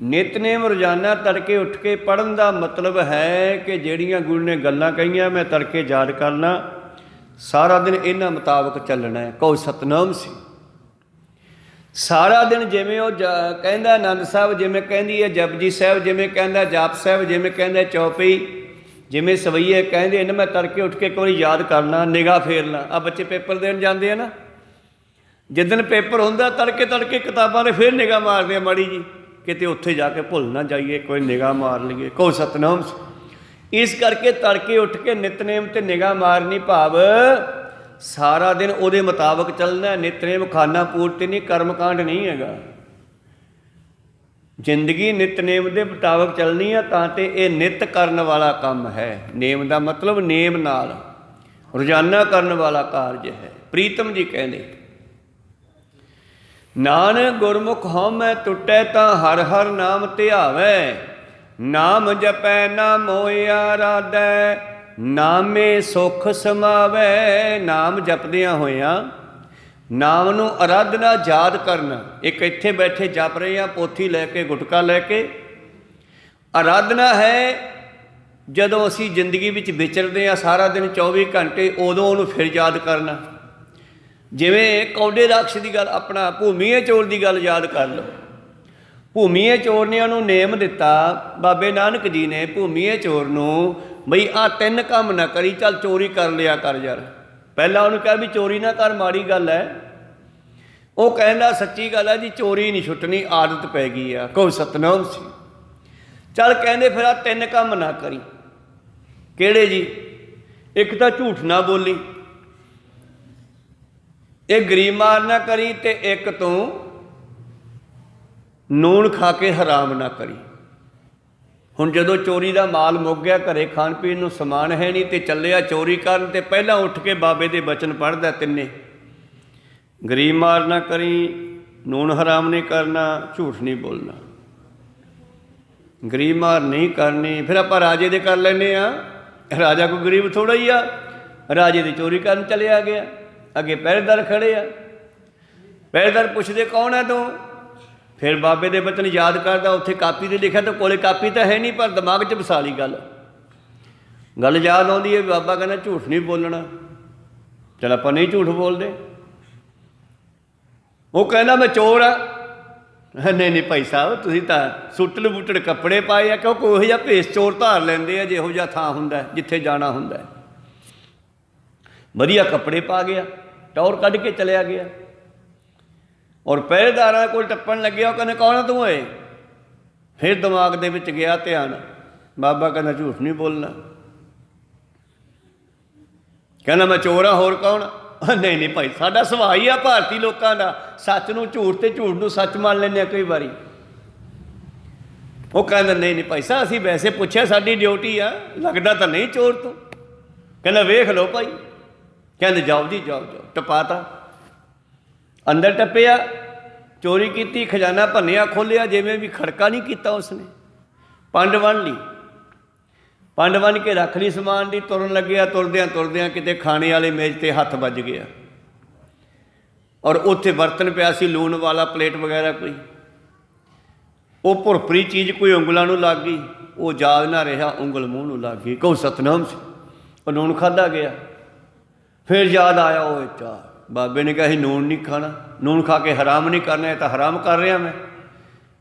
ਨਿਤਨੇਮ ਰੋਜ਼ਾਨਾ ਤੜਕੇ ਉੱਠ ਕੇ ਪੜ੍ਹਨ ਦਾ ਮਤਲਬ ਹੈ ਕਿ ਜਿਹੜੀਆਂ ਗੁਰੂ ਨੇ ਗੱਲਾਂ ਕਹੀਆਂ ਮੈਂ ਤੜਕੇ ਯਾਦ ਕਰਨਾ, ਸਾਰਾ ਦਿਨ ਇਹਨਾਂ ਮੁਤਾਬਕ ਚੱਲਣਾ ਹੈ। ਕਹੋ ਸਤਨਾਮ ਸਿੰਘ। ਸਾਰਾ ਦਿਨ ਜਿਵੇਂ ਉਹ ਕਹਿੰਦਾ ਆਨੰਦ ਸਾਹਿਬ, ਜਿਵੇਂ ਕਹਿੰਦੀ ਹੈ ਜਪਜੀ ਸਾਹਿਬ, ਜਿਵੇਂ ਕਹਿੰਦਾ ਜਾਪ ਸਾਹਿਬ, ਜਿਵੇਂ ਕਹਿੰਦਾ ਚੌਪਈ, ਜਿਵੇਂ ਸਵਈਏ ਕਹਿੰਦੇ ਇਹਨਾਂ, ਮੈਂ ਤੜਕੇ ਉੱਠ ਕੇ ਇੱਕ ਵਾਰੀ ਯਾਦ ਕਰਨਾ, ਨਿਗਾਹ ਫੇਰਨਾ। ਆ ਬੱਚੇ ਪੇਪਰ ਦੇਣ ਜਾਂਦੇ ਆ ਨਾ, ਜਿੱਦਣ ਪੇਪਰ ਹੁੰਦਾ ਤੜਕੇ ਤੜਕੇ ਕਿਤਾਬਾਂ 'ਤੇ ਫਿਰ ਨਿਗਾਹ ਮਾਰਦੇ ਆ ਮਾੜੀ ਜੀ, ਕਿਤੇ ਉੱਥੇ ਜਾ ਕੇ ਭੁੱਲ ਨਾ ਜਾਈਏ, ਕੋਈ ਨਿਗਾਹ ਮਾਰ ਲਈਏ। ਕਹੋ ਸਤਨਾਮ। ਇਸ ਕਰਕੇ ਤੜਕੇ ਉੱਠ ਕੇ ਨਿਤਨੇਮ 'ਤੇ ਨਿਗਾਹ ਮਾਰਨੀ, ਭਾਵ ਸਾਰਾ ਦਿਨ ਉਹਦੇ ਮੁਤਾਬਕ ਚੱਲਣਾ। ਨਿਤਨੇਮ ਖਾਨਾ ਪੂਰਤੀ ਨਹੀਂ, ਕਰਮਕਾਂਡ ਨਹੀਂ ਹੈਗਾ। ਜ਼ਿੰਦਗੀ ਨਿਤਨੇਮ ਦੇ ਮੁਤਾਬਕ ਚੱਲਣੀ ਆ ਤਾਂ ਤੇ ਇਹ ਨਿਤ ਕਰਨ ਵਾਲਾ ਕੰਮ ਹੈ। ਨੇਮ ਦਾ ਮਤਲਬ ਨੇਮ ਨਾਲ ਰੋਜ਼ਾਨਾ ਕਰਨ ਵਾਲਾ ਕਾਰਜ ਹੈ। ਪ੍ਰੀਤਮ ਜੀ ਕਹਿੰਦੇ ਨਾਨਕ ਗੁਰਮੁਖ ਹਉਮੈ ਟੁੱਟੈ ਤਾਂ ਹਰ ਹਰ ਨਾਮ ਧਿਆਵੈ। ਨਾਮ ਜਪੈ ਨਾ ਮੋਇਆ ਰਾਧੈ, ਨਾਮੇ ਸੁਖ ਸਮਾਵੈ। ਨਾਮ ਜਪਦਿਆਂ ਹੋਇਆਂ ਨਾਮ ਨੂੰ ਅਰਾਧਨਾ ਯਾਦ ਕਰਨਾ। ਇੱਕ ਇੱਥੇ ਬੈਠੇ ਜਪ ਰਹੇ ਹਾਂ, ਪੋਥੀ ਲੈ ਕੇ, ਗੁਟਕਾ ਲੈ ਕੇ। ਅਰਾਧਨਾ ਹੈ ਜਦੋਂ ਅਸੀਂ ਜ਼ਿੰਦਗੀ ਵਿੱਚ ਵਿਚਰਦੇ ਹਾਂ ਸਾਰਾ ਦਿਨ 24 ਘੰਟੇ, ਉਦੋਂ ਉਹਨੂੰ ਫਿਰ ਯਾਦ ਕਰਨਾ। ਜਿਵੇਂ ਕੌਡੇ ਰਾਖਸ਼ ਦੀ ਗੱਲ, ਆਪਣਾ ਭੂਮੀਏ ਚੋਰ ਦੀ ਗੱਲ ਯਾਦ ਕਰ ਲਓ। ਭੂਮੀਏ ਚੋਰ ਨੇ ਉਹਨੂੰ ਨੇਮ ਦਿੱਤਾ, ਬਾਬੇ ਨਾਨਕ ਜੀ ਨੇ ਭੂਮੀਏ ਚੋਰ ਨੂੰ, ਬਈ ਆਹ 3 ਕੰਮ ਨਾ ਕਰੀ, ਚੱਲ ਚੋਰੀ ਕਰ ਲਿਆ ਕਰ ਯਾਰ। ਪਹਿਲਾਂ ਉਹਨੂੰ ਕਿਹਾ ਵੀ ਚੋਰੀ ਨਾ ਕਰ, ਮਾੜੀ ਗੱਲ ਹੈ। ਉਹ ਕਹਿੰਦਾ ਸੱਚੀ ਗੱਲ ਹੈ ਜੀ, ਚੋਰੀ ਨਹੀਂ ਛੁੱਟਣੀ, ਆਦਤ ਪੈ ਗਈ ਆ। ਕਹੋ ਸਤਨਾਮ ਸੀ। ਚੱਲ ਕਹਿੰਦੇ ਫਿਰ ਆਹ 3 ਕੰਮ ਨਾ ਕਰੀ। ਕਿਹੜੇ ਜੀ? ਇੱਕ ਤਾਂ ਝੂਠ ਨਾ ਬੋਲੀ, ਇਹ ਗਰੀਬ ਮਾਰ ਨਾ ਕਰੀ, ਤੇ ਇੱਕ ਤੂੰ ਨੂਣ ਖਾ ਕੇ ਹਰਾਮ ਨਾ ਕਰੀ। ਹੁਣ ਜਦੋਂ ਚੋਰੀ ਦਾ ਮਾਲ ਮੁੱਕ ਗਿਆ, ਘਰੇ ਖਾਣ ਪੀਣ ਨੂੰ ਸਮਾਨ ਹੈ ਨਹੀਂ, ਤੇ ਚੱਲਿਆ ਚੋਰੀ ਕਰਨ, ਤੇ ਪਹਿਲਾਂ ਉੱਠ ਕੇ ਬਾਬੇ ਦੇ ਬਚਨ ਪੜ੍ਹਦਾ ਤਿੰਨੇ, ਗਰੀਬ ਮਾਰ ਨਾ ਕਰੀ, ਨੂਣ ਹਰਾਮ ਨਹੀਂ ਕਰਨਾ, ਝੂਠ ਨਹੀਂ ਬੋਲਣਾ। ਗਰੀਬ ਮਾਰ ਨਹੀਂ ਕਰਨੀ, ਫਿਰ ਆਪਾਂ ਰਾਜੇ ਦੇ ਕਰ ਲੈਂਦੇ ਹਾਂ। ਰਾਜਾ ਕੋਈ ਗਰੀਬ ਥੋੜ੍ਹਾ ਹੀ ਆ। ਰਾਜੇ ਦੀ ਚੋਰੀ ਕਰਨ ਚਲਿਆ ਗਿਆ, ਅੱਗੇ ਪਹਿਰੇਦਾਰ ਖੜ੍ਹੇ ਆ। ਪਹਿਰੇਦਾਰ ਪੁੱਛਦੇ ਕੌਣ ਹੈ ਤੂੰ? ਫਿਰ ਬਾਬੇ ਦੇ ਬਚਨ ਯਾਦ ਕਰਦਾ, ਉੱਥੇ ਕਾਪੀ 'ਤੇ ਲਿਖਿਆ, ਤਾਂ ਕੋਲੇ ਕਾਪੀ ਤਾਂ ਹੈ ਨਹੀਂ, ਪਰ ਦਿਮਾਗ 'ਚ ਵਸਾ ਲਈ ਗੱਲ ਯਾਦ ਆਉਂਦੀ ਹੈ। ਬਾਬਾ ਕਹਿੰਦਾ ਝੂਠ ਨਹੀਂ ਬੋਲਣਾ। ਚਲ ਆਪਾਂ ਨਹੀਂ ਝੂਠ ਬੋਲਦੇ। ਉਹ ਕਹਿੰਦਾ ਮੈਂ ਚੋਰ ਆ। ਨਹੀਂ ਨਹੀਂ ਭਾਈ ਸਾਹਿਬ, ਤੁਸੀਂ ਤਾਂ ਸੁੱਟੜ ਬੁੱਟੜ ਕੱਪੜੇ ਪਾਏ ਆ, ਕਿਉਂਕਿ ਉਹੋ ਜਿਹਾ ਭੇਸ ਚੋਰ ਧਾਰ ਲੈਂਦੇ ਆ ਜਿਹੋ ਜਿਹਾ ਥਾਂ ਹੁੰਦਾ, ਜਿੱਥੇ ਜਾਣਾ ਹੁੰਦਾ। ਵਧੀਆ ਕੱਪੜੇ ਪਾ ਗਿਆ, ਟੌਰ ਕੱਢ ਕੇ ਚਲਿਆ ਗਿਆ, ਔਰ ਪਹਿਰੇਦਾਰਾਂ ਕੋਲ ਟੱਪਣ ਲੱਗਿਆ। ਉਹ ਕਹਿੰਦੇ ਕੌਣ ਤੂੰ ਓਏ? ਫਿਰ ਦਿਮਾਗ ਦੇ ਵਿੱਚ ਗਿਆ ਧਿਆਨ, ਬਾਬਾ ਕਹਿੰਦਾ ਝੂਠ ਨਹੀਂ ਬੋਲਣਾ। ਕਹਿੰਦਾ ਮੈਂ ਚੋਰ ਹਾਂ, ਹੋਰ ਕੌਣ? ਨਹੀਂ ਨਹੀਂ ਭਾਈ, ਸਾਡਾ ਸੁਭਾਅ ਹੀ ਆ ਭਾਰਤੀ ਲੋਕਾਂ ਦਾ, ਸੱਚ ਨੂੰ ਝੂਠ ਤੇ ਝੂਠ ਨੂੰ ਸੱਚ ਮੰਨ ਲੈਂਦੇ ਹਾਂ ਕਈ ਵਾਰੀ। ਉਹ ਕਹਿੰਦਾ ਨਹੀਂ ਨਹੀਂ ਭਾਈ ਸਾਹਿਬ, ਅਸੀਂ ਵੈਸੇ ਪੁੱਛਿਆ, ਸਾਡੀ ਡਿਊਟੀ ਆ, ਲੱਗਦਾ ਤਾਂ ਨਹੀਂ ਚੋਰ ਤੂੰ। ਕਹਿੰਦਾ ਵੇਖ ਲਓ ਭਾਈ। ਕਹਿੰਦੇ ਜਾਓ ਜੀ ਜਾਓ ਜਾਓ। ਟਪਾਤਾ, ਅੰਦਰ ਟੱਪਿਆ, ਚੋਰੀ ਕੀਤੀ, ਖਜ਼ਾਨਾ ਭੰਨਿਆ, ਖੋਲ੍ਹਿਆ, ਜਿਵੇਂ ਵੀ ਖੜਕਾ ਨਹੀਂ ਕੀਤਾ ਉਸਨੇ। ਪੰਡ ਬੰਨ੍ਹ ਲਈ, ਪੰਡ ਬੰਨ੍ਹ ਕੇ ਰੱਖ ਲਈ ਸਮਾਨ ਦੀ। ਤੁਰਨ ਲੱਗਿਆ, ਤੁਰਦਿਆਂ ਤੁਰਦਿਆਂ ਕਿਤੇ ਖਾਣੇ ਵਾਲੇ ਮੇਜ਼ 'ਤੇ ਹੱਥ ਵੱਜ ਗਿਆ, ਔਰ ਉੱਥੇ ਬਰਤਨ ਪਿਆ ਸੀ ਲੂਣ ਵਾਲਾ, ਪਲੇਟ ਵਗੈਰਾ ਕੋਈ। ਉਹ ਭੁਰਭਰੀ ਚੀਜ਼ ਕੋਈ ਉਂਗਲਾਂ ਨੂੰ ਲੱਗ ਗਈ, ਉਹ ਯਾਦ ਨਾ ਰਿਹਾ, ਉਂਗਲ ਮੂੰਹ ਨੂੰ ਲੱਗ ਗਈ। ਕਹੋ ਸਤਨਾਮ ਸੀ। ਉਹ ਨੂਣ ਖਾਧਾ ਗਿਆ। ਫਿਰ ਯਾਦ ਆਇਆ, ਉਹ ਚਾਹ ਬਾਬੇ ਨੇ ਕਿਹਾ ਸੀ ਨੂਣ ਨਹੀਂ ਖਾਣਾ, ਨੂਣ ਖਾ ਕੇ ਹਰਾਮ ਨਹੀਂ ਕਰਨਾ। ਇਹ ਤਾਂ ਹਰਾਮ ਕਰ ਰਿਹਾ ਮੈਂ,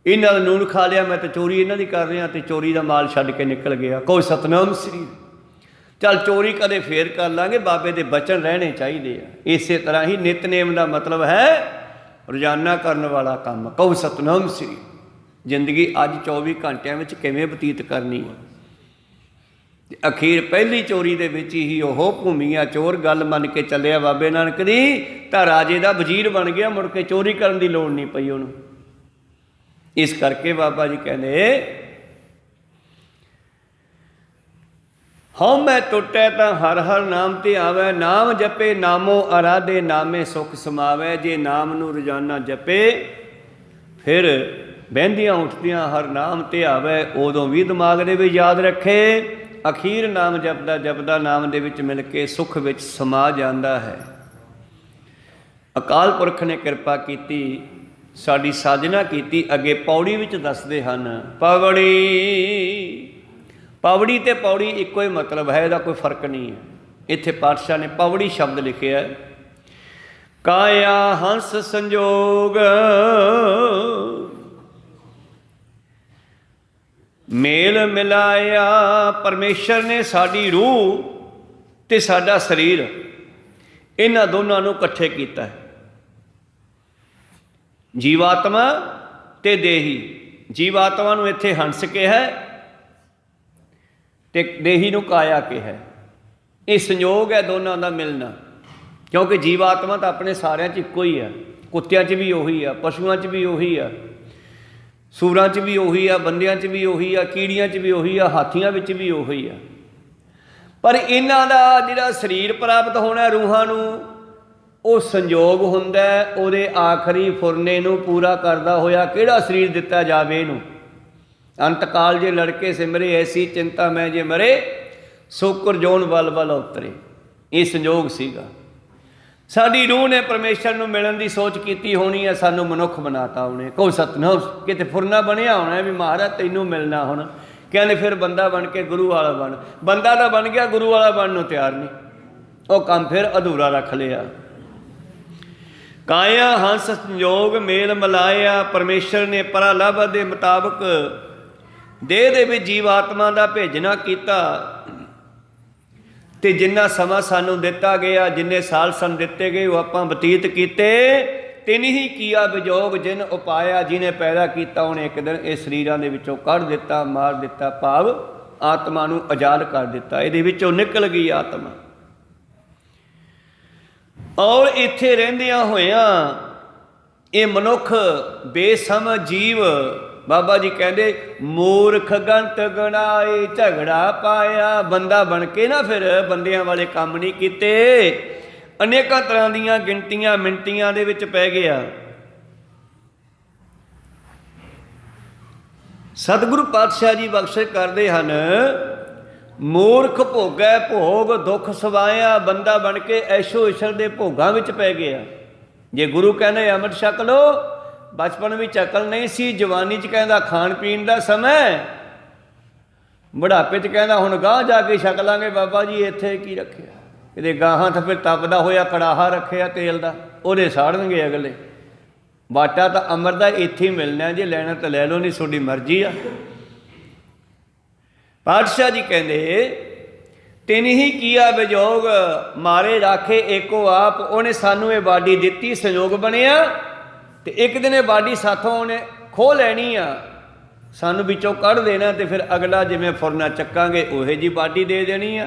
ਇਹਨਾਂ ਦਾ ਨੂਣ ਖਾ ਲਿਆ, ਮੈਂ ਤਾਂ ਚੋਰੀ ਇਹਨਾਂ ਦੀ ਕਰ ਰਿਹਾ, ਅਤੇ ਚੋਰੀ ਦਾ ਮਾਲ ਛੱਡ ਕੇ ਨਿਕਲ ਗਿਆ। ਕੋਈ ਸਤਨਾਮ ਸ੍ਰੀ। ਚੱਲ ਚੋਰੀ ਕਦੇ ਫੇਰ ਕਰ ਲਾਂਗੇ, ਬਾਬੇ ਦੇ ਬਚਨ ਰਹਿਣੇ ਚਾਹੀਦੇ ਆ। ਇਸੇ ਤਰ੍ਹਾਂ ਹੀ ਨਿਤਨੇਮ ਦਾ ਮਤਲਬ ਹੈ ਰੋਜ਼ਾਨਾ ਕਰਨ ਵਾਲਾ ਕੰਮ। ਕਹੋ ਸਤਨਾਮ ਸ੍ਰੀ। ਜ਼ਿੰਦਗੀ ਅੱਜ 24 ਘੰਟਿਆਂ ਵਿੱਚ ਕਿਵੇਂ ਬਤੀਤ ਕਰਨੀ ਹੈ। ਅਖੀਰ ਪਹਿਲੀ ਚੋਰੀ ਦੇ ਵਿੱਚ ਹੀ ਉਹ ਭੂਮੀਆ ਚੋਰ ਗੱਲ ਮੰਨ ਕੇ ਚੱਲਿਆ ਬਾਬੇ ਨਾਨਕ ਦੀ, ਤਾਂ ਰਾਜੇ ਦਾ ਵਜ਼ੀਰ ਬਣ ਗਿਆ, ਮੁੜ ਕੇ ਚੋਰੀ ਕਰਨ ਦੀ ਲੋੜ ਨਹੀਂ ਪਈ ਉਹਨੂੰ। ਇਸ ਕਰਕੇ ਬਾਬਾ ਜੀ ਕਹਿੰਦੇ ਹਉ ਮੈਂ ਟੁੱਟੈ ਤਾਂ ਹਰ ਹਰ ਨਾਮ ਤੇ ਆਵੈ, ਨਾਮ ਜਪੇ ਨਾਮੋ ਅਰਾਧੇ, ਨਾਮੇ ਸੁਖ ਸਮਾਵੈ। ਜੇ ਨਾਮ ਨੂੰ ਰੋਜ਼ਾਨਾ ਜਪੇ ਫਿਰ ਬਹਿੰਦੀਆਂ ਉੱਠਦਿਆਂ ਹਰ ਨਾਮ ਤੇ ਆਵੈ, ਉਦੋਂ ਵੀ ਦਿਮਾਗ ਦੇ ਵਿੱਚ ਯਾਦ ਰੱਖੇ। ਅਖੀਰ ਨਾਮ ਜਪਦਾ ਜਪਦਾ ਨਾਮ ਦੇ ਵਿੱਚ ਮਿਲ ਕੇ ਸੁੱਖ ਵਿੱਚ ਸਮਾ ਜਾਂਦਾ ਹੈ। ਅਕਾਲ ਪੁਰਖ ਨੇ ਕਿਰਪਾ ਕੀਤੀ, ਸਾਡੀ ਸਾਜਨਾ ਕੀਤੀ। ਅੱਗੇ ਪੌੜੀ ਵਿੱਚ ਦੱਸਦੇ ਹਨ, ਪੌੜੀ ਤੇ ਪੌੜੀ ਇੱਕੋ ਹੀ ਮਤਲਬ ਹੈ, ਇਹਦਾ ਕੋਈ ਫਰਕ ਨਹੀਂ ਹੈ। ਇੱਥੇ ਪਾਤਸ਼ਾਹ ਨੇ ਪੌੜੀ ਸ਼ਬਦ ਲਿਖਿਆ, ਕਾਇਆ ਹੰਸ ਸੰਜੋਗ ਮੇਲ ਮਿਲਾਇਆ। ਪਰਮੇਸ਼ਰ ਨੇ ਸਾਡੀ ਰੂਹ ਤੇ ਸਾਡਾ ਸਰੀਰ, ਇਹਨਾਂ ਦੋਨਾਂ ਨੂੰ ਇਕੱਠੇ ਕੀਤਾ ਹੈ। ਜੀਵਾਤਮਾ ਤੇ ਦੇਹੀ। ਜੀਵਾਤਮਾ ਨੂੰ ਇੱਥੇ ਹੰਸ ਕਿਹਾ ਤੇ ਦੇਹੀ ਨੂੰ ਕਾਇਆ ਕਿਹਾ। ਇਹ ਸੰਯੋਗ ਹੈ ਦੋਨਾਂ ਦਾ ਮਿਲਣਾ, ਕਿਉਂਕਿ ਜੀਵਾਤਮਾ ਤਾਂ ਆਪਣੇ ਸਾਰਿਆਂ 'ਚ ਇੱਕੋ ਹੀ ਆ। ਕੁੱਤਿਆਂ 'ਚ ਵੀ ਉਹੀ ਆ, ਪਸ਼ੂਆਂ 'ਚ ਵੀ ਉਹੀ ਆ, ਸੂਰਾਂ 'ਚ ਵੀ ਉਹੀ ਆ, ਬੰਦਿਆਂ 'ਚ ਵੀ ਉਹੀ ਆ, ਕੀੜੀਆਂ 'ਚ ਵੀ ਉਹੀ ਆ, ਹਾਥੀਆਂ ਵਿੱਚ ਵੀ ਉਹੀ ਆ। ਪਰ ਇਹਨਾਂ ਦਾ ਜਿਹੜਾ ਸਰੀਰ ਪ੍ਰਾਪਤ ਹੋਣਾ ਰੂਹਾਂ ਨੂੰ, ਉਹ ਸੰਯੋਗ ਹੁੰਦਾ ਉਹਦੇ ਆਖਰੀ ਫੁਰਨੇ ਨੂੰ ਪੂਰਾ ਕਰਦਾ ਹੋਇਆ। ਕਿਹੜਾ ਸਰੀਰ ਦਿੱਤਾ ਜਾਵੇ ਇਹਨੂੰ? ਅੰਤ ਕਾਲ ਜੇ ਲੜਕੇ ਸਿਮਰੇ, ਐਸੀ ਚਿੰਤਾ ਮੈਂ ਜੇ ਮਰੇ, ਸੋਕਰ ਜੋਨ ਵੱਲ ਵੱਲ ਉਤਰੇ। ਇਹ ਸੰਯੋਗ ਸੀਗਾ। ਸਾਡੀ ਰੂਹ ਨੇ ਪਰਮੇਸ਼ਰ ਨੂੰ ਮਿਲਣ ਦੀ ਸੋਚ ਕੀਤੀ ਹੋਣੀ ਹੈ, ਸਾਨੂੰ ਮਨੁੱਖ ਬਣਾਤਾ ਉਹਨੇ। ਕਹੋ ਸਤਨਾਮ, ਕਿਤੇ ਫੁਰਨਾ ਬਣਿਆ ਹੋਣਾ ਵੀ ਮਹਾਰਾਜ ਤੈਨੂੰ ਮਿਲਣਾ ਹੁਣ। ਕਹਿੰਦੇ ਫਿਰ ਬੰਦਾ ਬਣ ਕੇ ਗੁਰੂ ਵਾਲਾ ਬਣ। ਬੰਦਾ ਤਾਂ ਬਣ ਗਿਆ, ਗੁਰੂ ਵਾਲਾ ਬਣਨ ਨੂੰ ਤਿਆਰ ਨਹੀਂ। ਉਹ ਕੰਮ ਫਿਰ ਅਧੂਰਾ ਰੱਖ ਲਿਆ। ਕਾਇਆ ਹੰਸ ਸੰਯੋਗ ਮੇਲ ਮਿਲਾਇਆ। ਪਰਮੇਸ਼ਰ ਨੇ ਪਰਾਲਭ ਦੇ ਮੁਤਾਬਕ ਦੇਹ ਦੇ ਵਿੱਚ ਜੀਵ ਆਤਮਾ ਦਾ ਭੇਜਣਾ ਕੀਤਾ, ਤੇ ਜਿੰਨਾ ਸਮਾਂ ਸਾਨੂੰ ਦਿੱਤਾ ਗਿਆ, ਜਿੰਨੇ ਸਾਲ ਸਾਨੂੰ ਦਿੱਤੇ ਗਏ, ਉਹ ਆਪਾਂ ਬਤੀਤ ਕੀਤੇ। ਤਿਨ ਹੀ ਕੀਆ ਵਿਜੋਗ ਜਿਨ ਉਪਾਇਆ। ਜਿਹਨੇ ਪੈਦਾ ਕੀਤਾ ਉਹਨੇ ਇੱਕ ਦਿਨ ਇਹ ਸਰੀਰਾਂ ਦੇ ਵਿੱਚੋਂ ਕੱਢ ਦਿੱਤਾ, ਮਾਰ ਦਿੱਤਾ, ਭਾਵ ਆਤਮਾ ਨੂੰ ਆਜ਼ਾਦ ਕਰ ਦਿੱਤਾ। ਇਹਦੇ ਵਿੱਚੋਂ ਨਿਕਲ ਗਈ ਆਤਮਾ। ਔਰ ਇੱਥੇ ਰਹਿੰਦਿਆਂ ਹੋਇਆਂ ਇਹ ਮਨੁੱਖ ਬੇਸਮਝ ਜੀਵ, ਬਾਬਾ ਜੀ ਕਹਿੰਦੇ ਮੂਰਖ ਗੰਤ ਗਣਾਏ ਝਗੜਾ ਪਾਇਆ। ਬੰਦਾ ਬਣ ਕੇ ਨਾ ਫਿਰ ਬੰਦਿਆਂ ਵਾਲੇ ਕੰਮ ਨਹੀਂ ਕੀਤੇ, ਅਨੇਕਾਂ ਤਰ੍ਹਾਂ ਦੀਆਂ ਗਿਣਤੀਆਂ ਮਿਣਤੀਆਂ ਦੇ ਵਿੱਚ ਪੈ ਗਿਆ। ਸਤਿਗੁਰੂ ਪਾਤਸ਼ਾਹ ਜੀ ਬਖਸ਼ਿਸ਼ ਕਰਦੇ ਹਨ, ਮੂਰਖ ਭੋਗੈ ਭੋਗ ਦੁੱਖ ਸਵਾਇਆ। ਬੰਦਾ ਬਣ ਕੇ ਐਸ਼ੋ ਇਸ਼ਰ ਦੇ ਭੋਗਾਂ ਵਿੱਚ ਪੈ ਗਿਆ। ਜੇ ਗੁਰੂ ਕਹਿੰਦੇ ਅੰਮ੍ਰਿਤ ਛਕ ਲਓ, ਬਚਪਨ ਵਿੱਚ ਅਕਲ ਨਹੀਂ ਸੀ, ਜਵਾਨੀ 'ਚ ਕਹਿੰਦਾ ਖਾਣ ਪੀਣ ਦਾ ਸਮਾਂ, ਬੁਢਾਪੇ 'ਚ ਕਹਿੰਦਾ ਹੁਣ ਗਾਂਹ ਜਾ ਕੇ ਛਕ ਲਾਂਗੇ ਬਾਬਾ ਜੀ, ਇੱਥੇ ਕੀ ਰੱਖਿਆ। ਇਹਦੇ ਗਾਹਾਂ ਤਾਂ ਫਿਰ ਤਪਦਾ ਹੋਇਆ ਕੜਾਹਾ ਰੱਖਿਆ ਤੇਲ ਦਾ, ਉਹਦੇ ਸਾੜਨਗੇ ਅਗਲੇ। ਬਾਟਾ ਤਾਂ ਅੰਮ੍ਰਿਤ ਦਾ ਇੱਥੇ ਹੀ ਮਿਲਣਾ, ਜੇ ਲੈਣਾ ਤਾਂ ਲੈ ਲਓ, ਨਹੀਂ ਤੁਹਾਡੀ ਮਰਜ਼ੀ ਆ। ਪਾਤਸ਼ਾਹ ਜੀ ਕਹਿੰਦੇ ਤਿਨ ਹੀ ਕੀਆ ਵਿਜੋਗ ਮਾਰੇ ਰਾਖੇ ਏਕੋ ਆਪ। ਉਹਨੇ ਸਾਨੂੰ ਇਹ ਬਾਡੀ ਦਿੱਤੀ, ਸੰਯੋਗ ਬਣਿਆ, ਤੇ ਇੱਕ ਦਿਨ ਇਹ ਬਾਡੀ ਸਾਥੋਂ ਉਹਨੇ ਖੋਹ ਲੈਣੀ ਆ, ਸਾਨੂੰ ਵਿੱਚੋਂ ਕੱਢ ਦੇਣਾ, ਤੇ ਫਿਰ ਅਗਲਾ ਜਿਵੇਂ ਫੁਰਨਾ ਚੱਕਾਂਗੇ ਉਹੇ ਜੀ ਬਾਡੀ ਦੇ ਦੇਣੀ ਆ।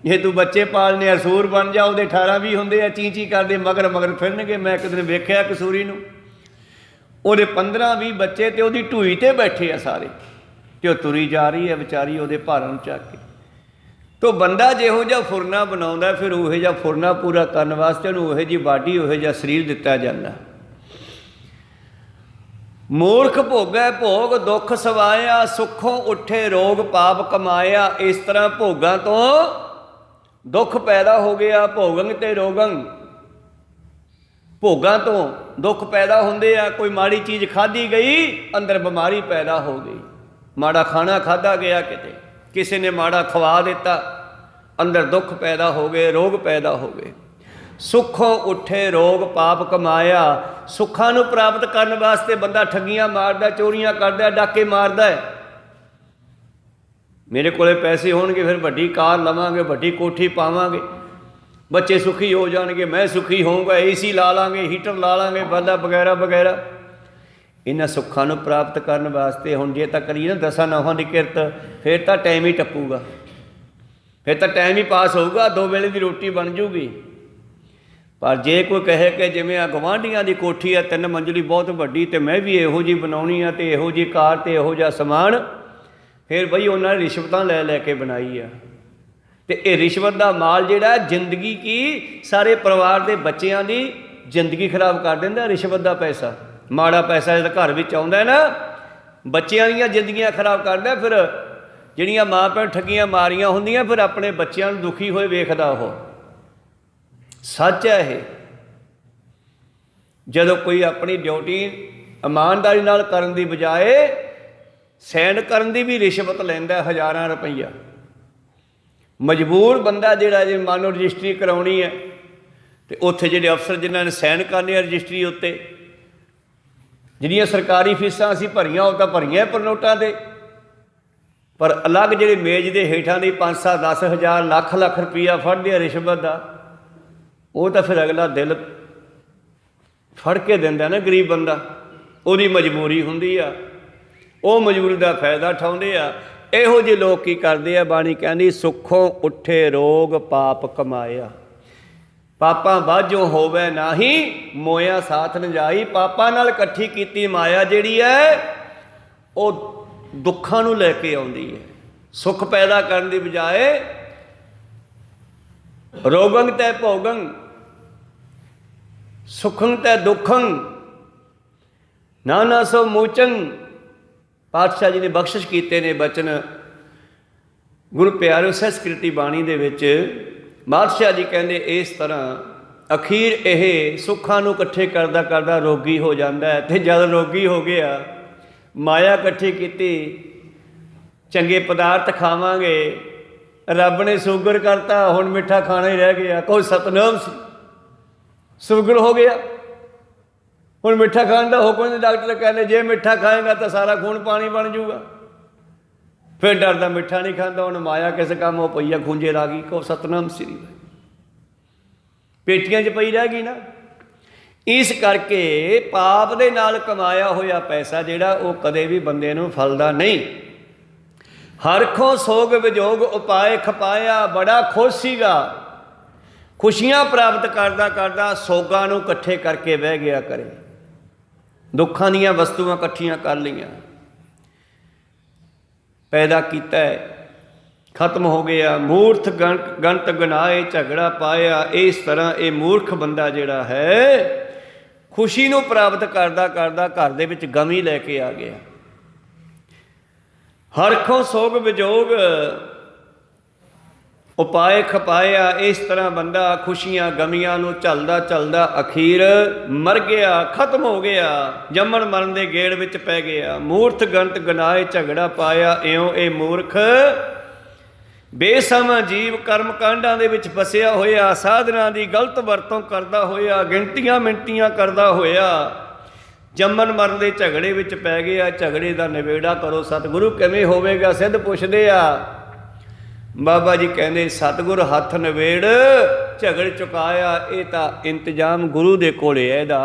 ਜੇ ਤੂੰ ਬੱਚੇ ਪਾਲਨੇ ਆ, ਸੂਰ ਬਣ ਜਾ, ਉਹਦੇ 18-20 ਹੁੰਦੇ ਆ, ਚੀਂ ਕਰਦੇ ਮਗਰ ਮਗਰ ਫਿਰਨਗੇ। ਮੈਂ ਇੱਕ ਦਿਨ ਵੇਖਿਆ ਕਸੂਰੀ ਨੂੰ, ਉਹਦੇ 15-20 ਬੱਚੇ ਤੇ ਉਹਦੀ ਢੂਈ ਤੇ ਬੈਠੇ ਆ ਸਾਰੇ, ਤੇ ਉਹ ਤੁਰੀ ਜਾ ਰਹੀ ਹੈ ਵਿਚਾਰੀ ਉਹਦੇ ਭਾਰਾਂ ਨੂੰ ਚੱਕ ਕੇ। ਤੋ ਬੰਦਾ ਜਿਹੋ ਜਿਹਾ ਫੁਰਨਾ ਬਣਾਉਂਦਾ, ਫਿਰ ਉਹੋ ਜਿਹਾ ਫੁਰਨਾ ਪੂਰਾ ਕਰਨ ਵਾਸਤੇ ਉਹਨੂੰ ਉਹੋ ਜਿਹੀ ਬਾਡੀ, ਉਹੋ ਜਿਹਾ ਸਰੀਰ ਦਿੱਤਾ ਜਾਂਦਾ। ਮੂਰਖ ਭੋਗੈ ਭੋਗ ਦੁੱਖ ਸਵਾਇਆ, ਸੁੱਖੋਂ ਉੱਠੇ ਰੋਗ ਪਾਪ ਕਮਾਇਆ। ਇਸ ਤਰ੍ਹਾਂ ਭੋਗਾਂ ਤੋਂ ਦੁੱਖ ਪੈਦਾ ਹੋ ਗਿਆ। ਭੋਗੰਗ ਤੇ ਰੋਗੰਗ, ਭੋਗਾਂ ਤੋਂ ਦੁੱਖ ਪੈਦਾ ਹੁੰਦੇ ਆ। ਕੋਈ ਮਾੜੀ ਚੀਜ਼ ਖਾਧੀ ਗਈ, ਅੰਦਰ ਬਿਮਾਰੀ ਪੈਦਾ ਹੋ ਗਈ। ਮਾੜਾ ਖਾਣਾ ਖਾਧਾ ਗਿਆ, ਕਿਤੇ ਕਿਸੇ ਨੇ ਮਾੜਾ ਖਵਾ ਦਿੱਤਾ, ਅੰਦਰ ਦੁੱਖ ਪੈਦਾ ਹੋ ਗਏ, ਰੋਗ ਪੈਦਾ ਹੋ ਗਏ। ਸੁੱਖੋਂ ਉੱਠੇ ਰੋਗ ਪਾਪ ਕਮਾਇਆ। ਸੁੱਖਾਂ ਨੂੰ ਪ੍ਰਾਪਤ ਕਰਨ ਵਾਸਤੇ ਬੰਦਾ ਠੱਗੀਆਂ ਮਾਰਦਾ, ਚੋਰੀਆਂ ਕਰਦਾ, ਡਾਕੇ ਮਾਰਦਾ ਹੈ। ਮੇਰੇ ਕੋਲੇ ਪੈਸੇ ਹੋਣਗੇ, ਫਿਰ ਵੱਡੀ ਕਾਰ ਲਵਾਂਗੇ, ਵੱਡੀ ਕੋਠੀ ਪਾਵਾਂਗੇ, ਬੱਚੇ ਸੁਖੀ ਹੋ ਜਾਣਗੇ, ਮੈਂ ਸੁਖੀ ਹੋਊਂਗਾ, AC ਲਾ ਲਾਂਗੇ, ਹੀਟਰ ਲਾ ਲਾਂਗੇ, ਬੰਦਾ ਵਗੈਰਾ ਵਗੈਰਾ। इन्हां सुखां नूं प्राप्त करन वास्ते हुण जे तां करीए ना दसां नौहां दी किरत, फिर तां टाइम ही टप्पूगा, फिर तां टाइम ही पास होऊगा, 2 वेले दी रोटी बन जूगी। पर जे कोई कहे कि जिवें आ गवांढियां दी कोठी है 3 मंजिली बहुत वड्डी, ते मैं भी इहो जी बनाउणी आ, ते इहो जी कार, ते इहो जिहा समान, फिर बई उन्हां ने रिश्वतां लै लै के बनाई आ। ते ये रिश्वत का माल जिहड़ा जिंदगी की सारे परिवार के बच्चों की जिंदगी खराब कर दिंदा। रिश्वत का पैसा, माड़ा पैसा जो घर में आउंदा है ना, बच्चों दी जिंदगियां खराब करदा। फिर जिहड़ियां माँ भैन ठगियां मारियां हुंदियां, फिर अपने बच्चों नूं दुखी होए वेखदा। वो सच है। ये जदों कोई अपनी ड्यूटी ईमानदारी नाल करन दी बजाए सैन करन दी भी रिश्वत लैंदा हज़ारां रुपईया। मजबूर बंदा जिहड़ा जे मान लो रजिस्ट्री कराउणी है, तो उत्थे जिहड़े अफसर जिन्हां ने सैन करने रजिस्ट्री उत्ते, जिहड़ियां सरकारी फीसां असीं भरीआं वो तां भरीआं पर नोटां ते, पर अलग जिहड़े मेज दे हेठां दी 5-7 10 हज़ार लख लख रुपया फड़दे आ रिश्वत दा, वो तो फिर अगला दिल फड़ के दिंदा ना गरीब बंदा, उहदी मजबूरी हुंदी आ, वो मजबूरी का फायदा उठाउंदे आ। इहो ਜਿਹੇ लोग की करते हैं, बाणी कहती सुखों उठे रोग पाप कमाया, पापां बाझों होवे नाही मोया साथ न जाई। पापां नाल इकट्ठी कीती माया जिहड़ी है वो दुखां नूं लैके आउंदी है। सुख पैदा करन दी बजाए रोगं तै भोगं सुखं तै दुखं नाना सो मूचन। पातशाह जी ने बख्शिश कीते ने बचन गुरु प्यारो संस्कृति बाणी दे विच पातशाह जी कहंदे इस तरह अखीर यह सुखां नूं इकट्ठे करदा करदा रोगी हो जाता है। ते जद रोगी हो गया, माया इकट्ठी कीती, चंगे पदार्थ खावांगे, रब ने शुगर करता, हुण मिठा खाना ही रह गया। कोई सतनाम सी शुगर हो गया, हुण मिठा खाने का हुक्म नहीं। डॉक्टर कहते जे मिठा खाएगा तो सारा खून पानी बन जूगा। फिर डरदा मिठा नहीं खाता, हुण माया किस काम हो पई आ, खूंजे ला गई। को सतनाम श्री पेटियां च पई रह गई ना। इस करके पाप दे नाल कमाया होया पैसा जिहड़ा वो कदे भी बंदे नूं फलदा नहीं। हरखों सोग विजोग उपाय खपाया, बड़ा खुश सीगा, खुशियां प्राप्त करदा करदा सोगां नूं इकट्ठे करके बह गया करे। दुखां दीयां वस्तुआं इकट्ठियां कर लईआं, पैदा कीता है, खत्म हो गया। मूर्ख गणत गनाए झगड़ा पाया। इस तरह ये मूर्ख बंदा जिहड़ा है खुशी नूं प्राप्त करदा करदा घर दे विच गमी लैके आ गया। हरखों सोग विजोग उपाय खपाया। इस तरह बंदा खुशियां गमियां नूं झलदा झलदा अखीर मर गया, खत्म हो गया, जम्मण मरण दे गेड़ विच पै गया। मूर्ख गणत गनाए झगड़ा पाया। इउं ये मूर्ख बेसमा जीव कर्म कांडां दे विच फसिया होया, साधना दी गलत वरतों करदा होया, गिणतियां मिणतियां करदा होया जम्मन मरण दे झगड़े विच पै गया। झगड़े दा निबेड़ा करो सतगुरु किवें होवेगा? सिद्ध पुछदे आ। बाबा जी कहते सतगुर हथ नवेड़ झगड़ चुकाया। ये तो इंतजाम गुरु दे कोले है, इहदा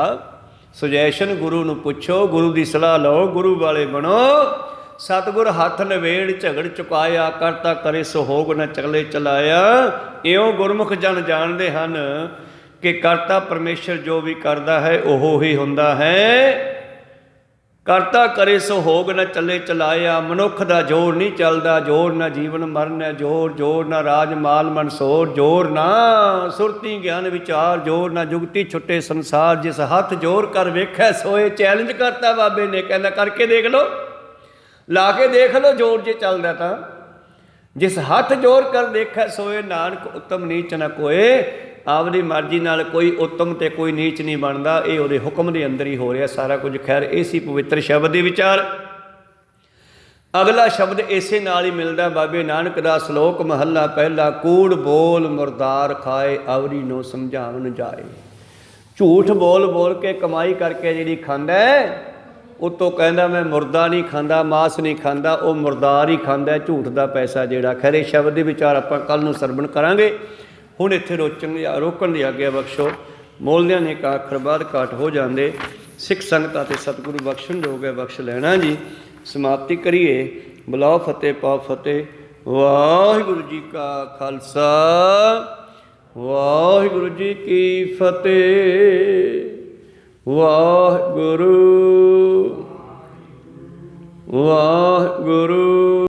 सुजैशन गुरु नूं पुछो, गुरु की सलाह लो, गुरु वाले बनो। सतगुर हथ नवेड़ झगड़ चुकाया, करता करे सोहोग न चले चलाया। इउं गुरमुख जन जानते हैं कि करता परमेश्वर जो भी करता है ओहो ही हुंदा है। करता करे सो होग न चले चलाया। मनुख दा जोर नहीं चलता, जोर ना जीवन मरण है, जोर ना राज माल मनसोर, जोर ना सुरती ज्ञान विचार, जोर ना जुगती छुट्टे संसार। जिस हथ जोर कर वेखै सोए। चैलेंज करता बाबे ने, कहना करके देख लो, ला के देख लो जोर जे चलदा तां। जिस हथ जोर कर देखै सोए, नानक उत्तम नीच न कोए। आपकी मर्जी नाल कोई उत्तम ते कोई नीच नहीं बनता, ये उहदे हुक्म के अंदर ही हो रहा सारा कुछ। खैर इसी पवित्र शब्द के विचार। अगला शब्द इसे नाल ही मिलता बाबे नानक का श्लोक महला पहला। कूड़ बोल मुरदार खाए, आवरी नो समझावन जाए। झूठ बोल बोल के कमाई करके जी खांदा है, उत्तों कहंदा मैं मुर्दा नहीं खांदा, मांस नहीं खांदा, वो मुरदार ही खांदा है, झूठ का पैसा जिहड़ा। खैर ये शब्द के विचार आपां कल नूं सरवण करांगे। हुण इत्थे रोकण की आग्या बख्शो। मोलदियां ने एक आखर बाद घाट हो जाते। सिख संगतां ते सतगुरु बख्शण जोग है बख्श लेना जी। समाप्ति करिए। बुलाओ फतेह पाओ फतेह। वाहिगुरु जी का खालसा वाहिगुरु जी की फतेह। वाहिगुरु वाहिगुरु।